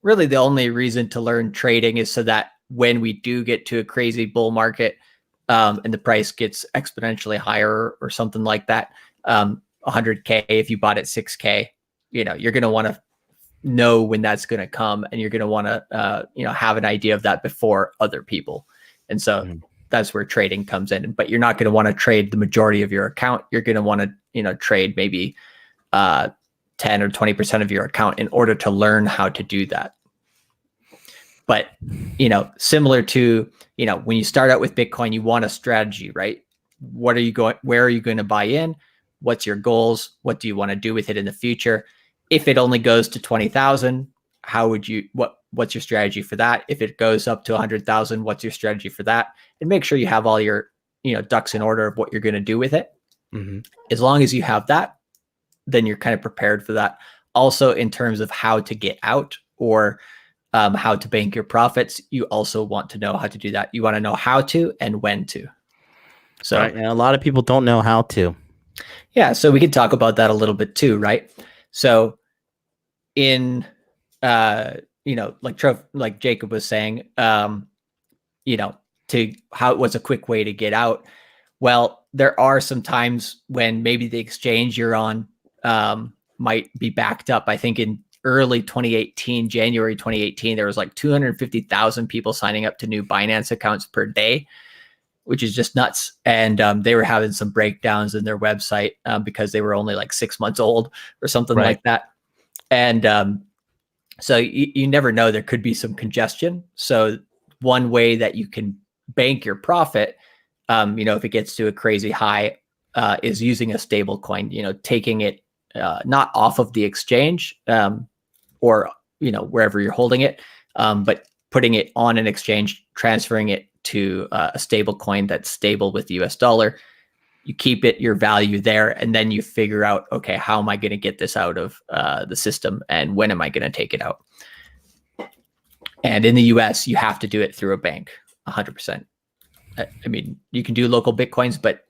Really, the only reason to learn trading is so that when we do get to a crazy bull market, and the price gets exponentially higher or something like that, 100K, if you bought at 6K, you're going to want to know when that's going to come, and you're going to want to, have an idea of that before other people. And so that's where trading comes in. But you're not going to want to trade the majority of your account. You're going to want to, trade maybe 10 or 20% of your account in order to learn how to do that. But, similar to, when you start out with Bitcoin, you want a strategy, right? Where are you going to buy in? What's your goals? What do you want to do with it in the future? If it only goes to 20,000, what's your strategy for that? If it goes up to 100,000, what's your strategy for that? And make sure you have all your, ducks in order of what you're going to do with it. Mm-hmm. As long as you have that, then you're kind of prepared for that. Also, in terms of how to get out or how to bank your profits, you also want to know how to do that. You want to know how to and when to. So, right, and a lot of people don't know how to. Yeah, so we could talk about that a little bit too, right? So, in like Jacob was saying, what's a quick way to get out? Well, there are some times when maybe the exchange you're on might be backed up. I think in early 2018, January 2018, there was like 250,000 people signing up to new Binance accounts per day, which is just nuts. And they were having some breakdowns in their website because they were only like 6 months old or something like that. And so you never know, there could be some congestion. So one way that you can bank your profit, if it gets to a crazy high, is using a stable coin, taking it not off of the exchange or, wherever you're holding it, but putting it on an exchange, transferring it to a stable coin that's stable with the US dollar. You keep it, your value there, and then you figure out, okay, how am I going to get this out of the system, and when am I going to take it out? And in the US, you have to do it through a bank, 100%. I mean, you can do local Bitcoins, but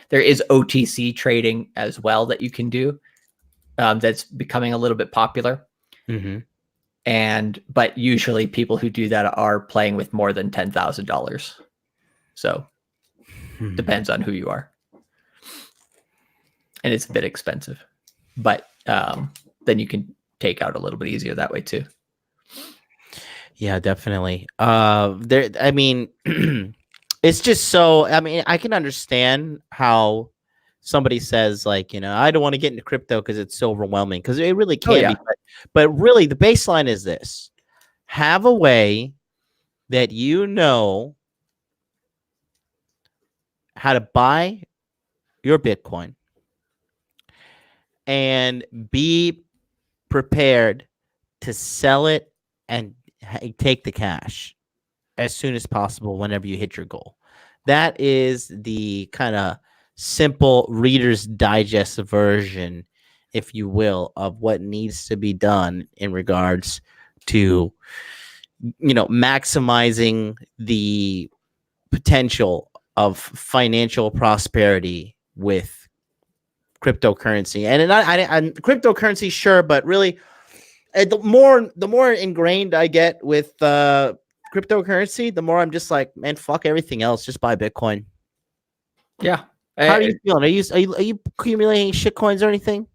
there is OTC trading as well that you can do. That's becoming a little bit popular. Mm-hmm. But usually people who do that are playing with more than $10,000. So depends on who you are. And it's a bit expensive, but then you can take out a little bit easier that way too. Yeah, definitely. I mean, it's just so, I mean, I can understand how somebody says, like, I don't want to get into crypto because it's so overwhelming, because it really can be. But really, the baseline is this: have a way that how to buy your Bitcoin and be prepared to sell it and take the cash as soon as possible whenever you hit your goal. That is the kind of simple Reader's Digest version, if you will, of what needs to be done in regards to, maximizing the potential of financial prosperity with cryptocurrency. And I cryptocurrency, sure, but really, the more ingrained I get with cryptocurrency, the more I'm just like, man, fuck everything else, just buy Bitcoin. Yeah. How are you feeling? Are you accumulating shit coins or anything?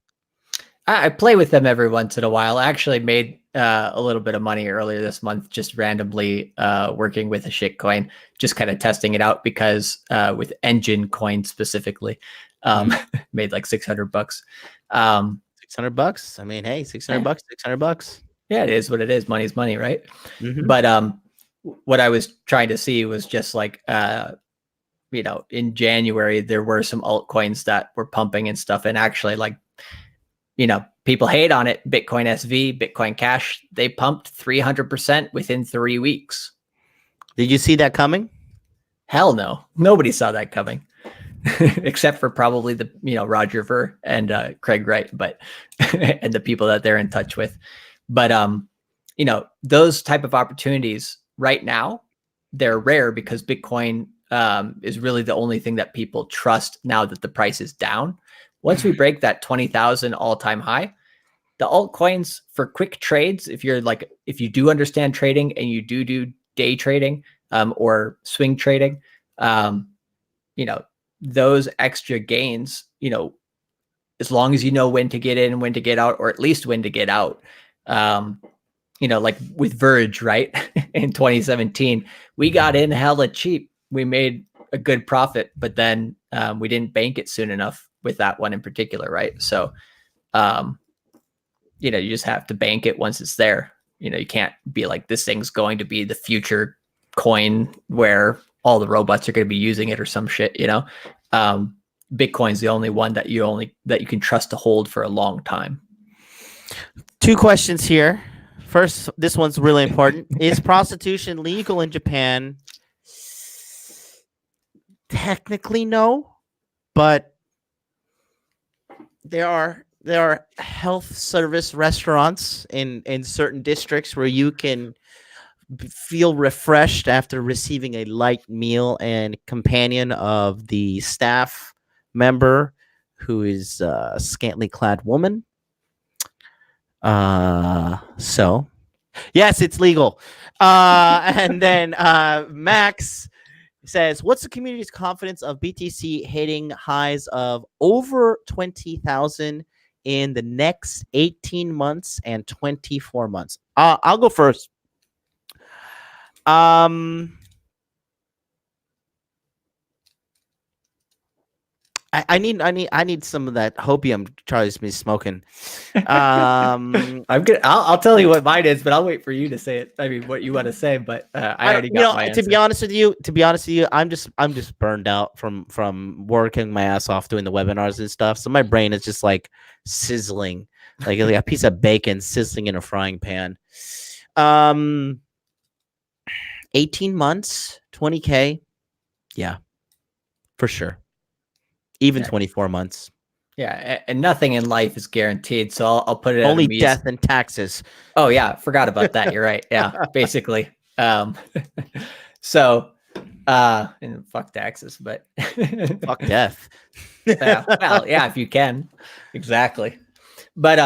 I play with them every once in a while. I actually made a little bit of money earlier this month, just randomly working with a shit coin, just kind of testing it out, because with Engine Coin specifically, made like $600. $600. I mean, hey, $600, $600. Yeah, it is what it is. Money's money, right? Mm-hmm. But what I was trying to see was just like, in January, there were some altcoins that were pumping and stuff. And actually, like, people hate on it. Bitcoin SV, Bitcoin Cash, they pumped 300% within 3 weeks. Did you see that coming? Hell no. Nobody saw that coming. Except for probably the, Roger Ver and Craig Wright, but and the people that they're in touch with. But those type of opportunities right now, they're rare, because Bitcoin is really the only thing that people trust now that the price is down. Once we break that 20,000 all-time high, the altcoins for quick trades, if you do understand trading and you do day trading or swing trading, those extra gains, as long as you know when to get in and when to get out, or at least when to get out, like with Verge, right? In 2017, we got in hella cheap. We made a good profit, but then we didn't bank it soon enough with that one in particular, right? So, you just have to bank it once it's there. You can't be like, this thing's going to be the future coin where all the robots are going to be using it or some shit, Bitcoin's the only one that you can trust to hold for a long time. 2 questions here. First, this one's really important. Is prostitution legal in Japan? Technically, no, but there are health service restaurants in certain districts where you can feel refreshed after receiving a light meal and companion of the staff member who is a scantily clad woman. So yes, it's legal. And then Max says, what's the community's confidence of BTC hitting highs of over 20,000 in the next 18 months and 24 months? I'll go first. I need some of that hopium Charlie's been smoking. I'm good. I'll tell you what mine is, but I'll wait for you to say it. I mean, what you want to say, but I already got my answer. To be honest with you, I'm just burned out from working my ass off doing the webinars and stuff. So my brain is just like sizzling, like a piece of bacon sizzling in a frying pan. 18 months, 20K. Yeah, for sure. Even 24 months. Yeah, and nothing in life is guaranteed. So I'll put it only death and taxes. Oh yeah, forgot about that. You're right. Yeah, basically. So and fuck taxes, but fuck death. Well, yeah, if you can. Exactly. But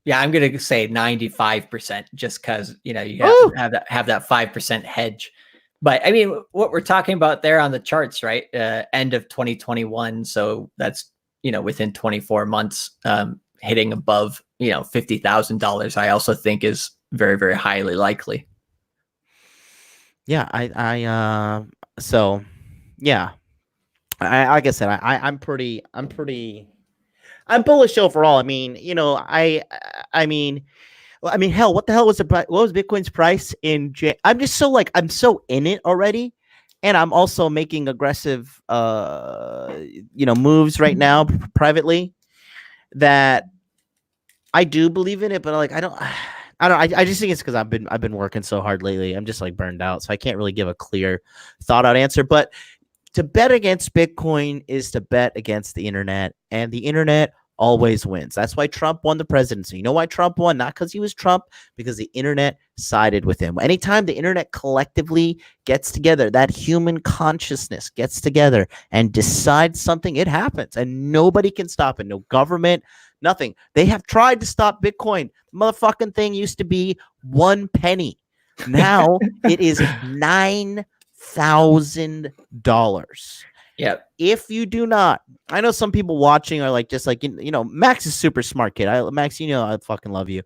yeah, I'm gonna say 95% just because you have to have that 5% hedge. But I mean, what we're talking about there on the charts, right? End of 2021, so that's within 24 months, hitting above $50,000. I also think is very, very highly likely. Yeah, so yeah, like I said, I'm bullish overall. I mean, hell, what the hell was what was Bitcoin's price in I'm just so I'm so in it already. And I'm also making aggressive moves right now privately that I do believe in it, but I just think it's because I've been working so hard lately. I'm just burned out, so I can't really give a clear thought out answer. But to bet against Bitcoin is to bet against the internet, and the internet always wins. That's why Trump won the presidency. You know why Trump won? Not because he was Trump, because the internet sided with him. Anytime the internet collectively gets together, that human consciousness gets together and decides something, it happens, and nobody can stop it. No government, nothing. They have tried to stop Bitcoin. The motherfucking thing used to be 1 penny. Now it is $9,000. Yeah. If you do not, I know some people watching are Max is super smart kid. Max, I fucking love you.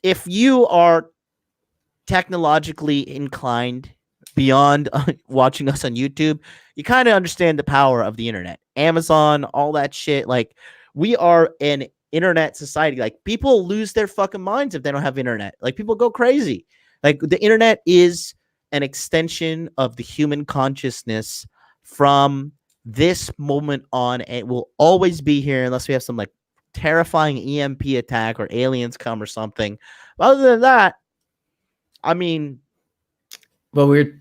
If you are technologically inclined beyond watching us on YouTube, you kind of understand the power of the internet, Amazon, all that shit. We are an internet society. People lose their fucking minds if they don't have internet. People go crazy. The internet is an extension of the human consciousness from this moment on. And it will always be here unless we have some terrifying EMP attack or aliens come or something. But other than that, I mean, well, are you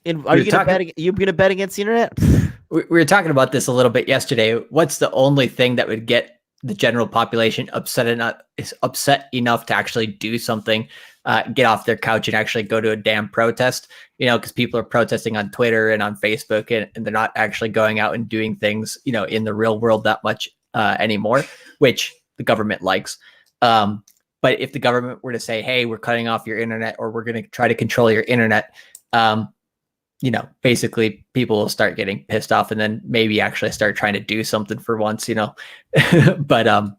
gonna bet against the internet? We were talking about this a little bit yesterday. What's the only thing that would get the general population upset enough to actually do something, get off their couch and actually go to a damn protest? Because people are protesting on Twitter and on Facebook, and they're not actually going out and doing things, in the real world that much anymore, which the government likes. But if the government were to say, hey, we're cutting off your internet, or we're going to try to control your internet, basically people will start getting pissed off and then maybe actually start trying to do something for once, but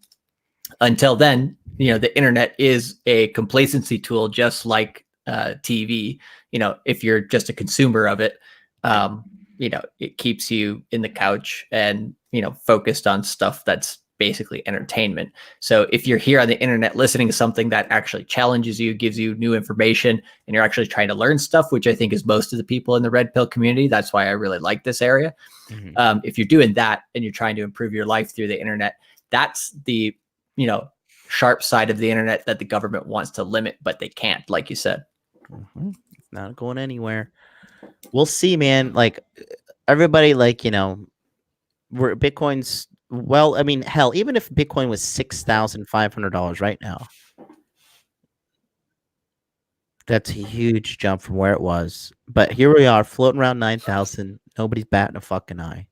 until then, the internet is a complacency tool, just like TV. If you're just a consumer of it, it keeps you in the couch and, focused on stuff that's basically entertainment. So if you're here on the internet listening to something that actually challenges you, gives you new information, and you're actually trying to learn stuff, which I think is most of the people in the red pill community, that's why I really like this area. Mm-hmm. If you're doing that and you're trying to improve your life through the internet, that's the sharp side of the internet that the government wants to limit, but they can't, like you said. Mm-hmm. It's not going anywhere. We'll see, man. Everybody, where Bitcoin's, well, I mean, hell, even if Bitcoin was $6,500 right now, that's a huge jump from where it was. But here we are, floating around 9,000. Nobody's batting a fucking eye.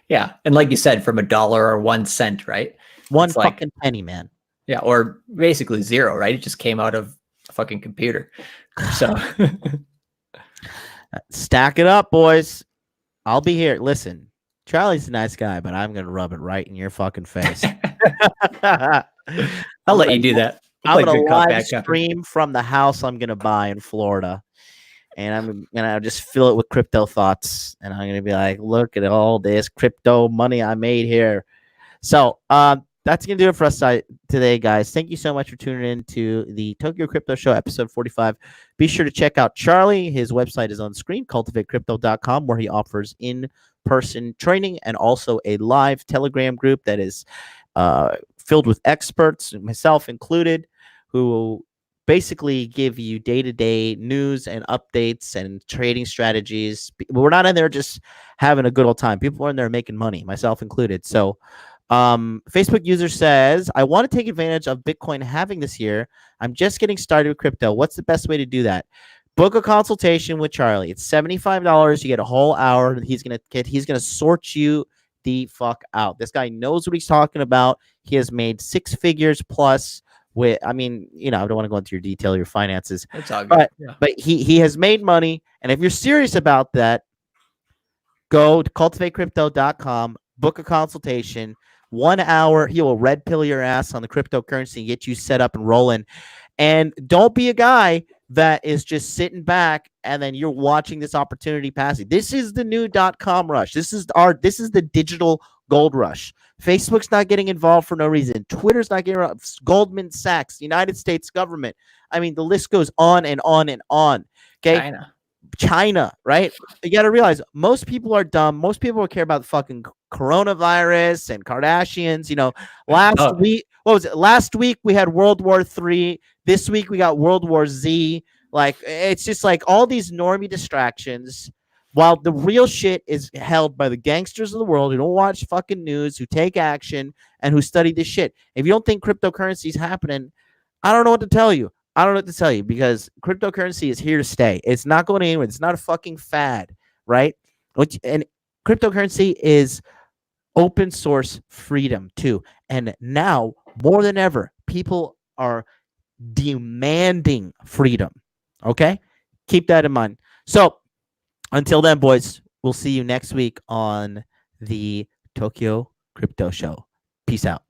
Yeah, and like you said, from $1 or 1 cent, right? One fucking penny, man. Yeah, or basically zero, right? It just came out of a fucking computer. So stack it up, boys. I'll be here. Listen, Charlie's a nice guy, but I'm gonna rub it right in your fucking face. I'll let you do that. I'm gonna live stream from the house I'm gonna buy in Florida, and I'm gonna just fill it with crypto thoughts, and I'm gonna be like, look at all this crypto money I made here. So that's going to do it for us today, guys. Thank you so much for tuning in to the Tokyo Crypto Show, episode 45. Be sure to check out Charlie. His website is on screen, cultivatecrypto.com, where he offers in-person training and also a live Telegram group that is filled with experts, myself included, who basically give you day-to-day news and updates and trading strategies. We're not in there just having a good old time. People are in there making money, myself included. So Facebook user says, I want to take advantage of Bitcoin halving this year. I'm just getting started with crypto. What's the best way to do that? Book a consultation with Charlie. It's $75. You get a whole hour. He's gonna sort you the fuck out. This guy knows what he's talking about. He has made 6 figures plus with, I mean, I don't want to go into your detail, your finances. It's all good. But he has made money. And if you're serious about that, go to cultivatecrypto.com, book a consultation. 1 hour, he will red pill your ass on the cryptocurrency and get you set up and rolling. And don't be a guy that is just sitting back and then you're watching this opportunity passing. This is the new .com rush. This is the digital gold rush. Facebook's not getting involved for no reason. Twitter's not getting involved. Goldman Sachs, United States government. I mean, the list goes on and on and on. Okay. China, right? You got to realize most people are dumb. Most people care about the fucking coronavirus and Kardashians. Last week we had World War III. This week we got World War Z. Like, it's just like all these normie distractions, while the real shit is held by the gangsters of the world who don't watch fucking news, who take action, and who study this shit. If you don't think cryptocurrency is happening, I don't know what to tell you. I don't know what to tell you, because cryptocurrency is here to stay. It's not going anywhere. It's not a fucking fad, right? And cryptocurrency is open source freedom too. And now more than ever, people are demanding freedom. Okay? Keep that in mind. So until then, boys, we'll see you next week on the Tokyo Crypto Show. Peace out.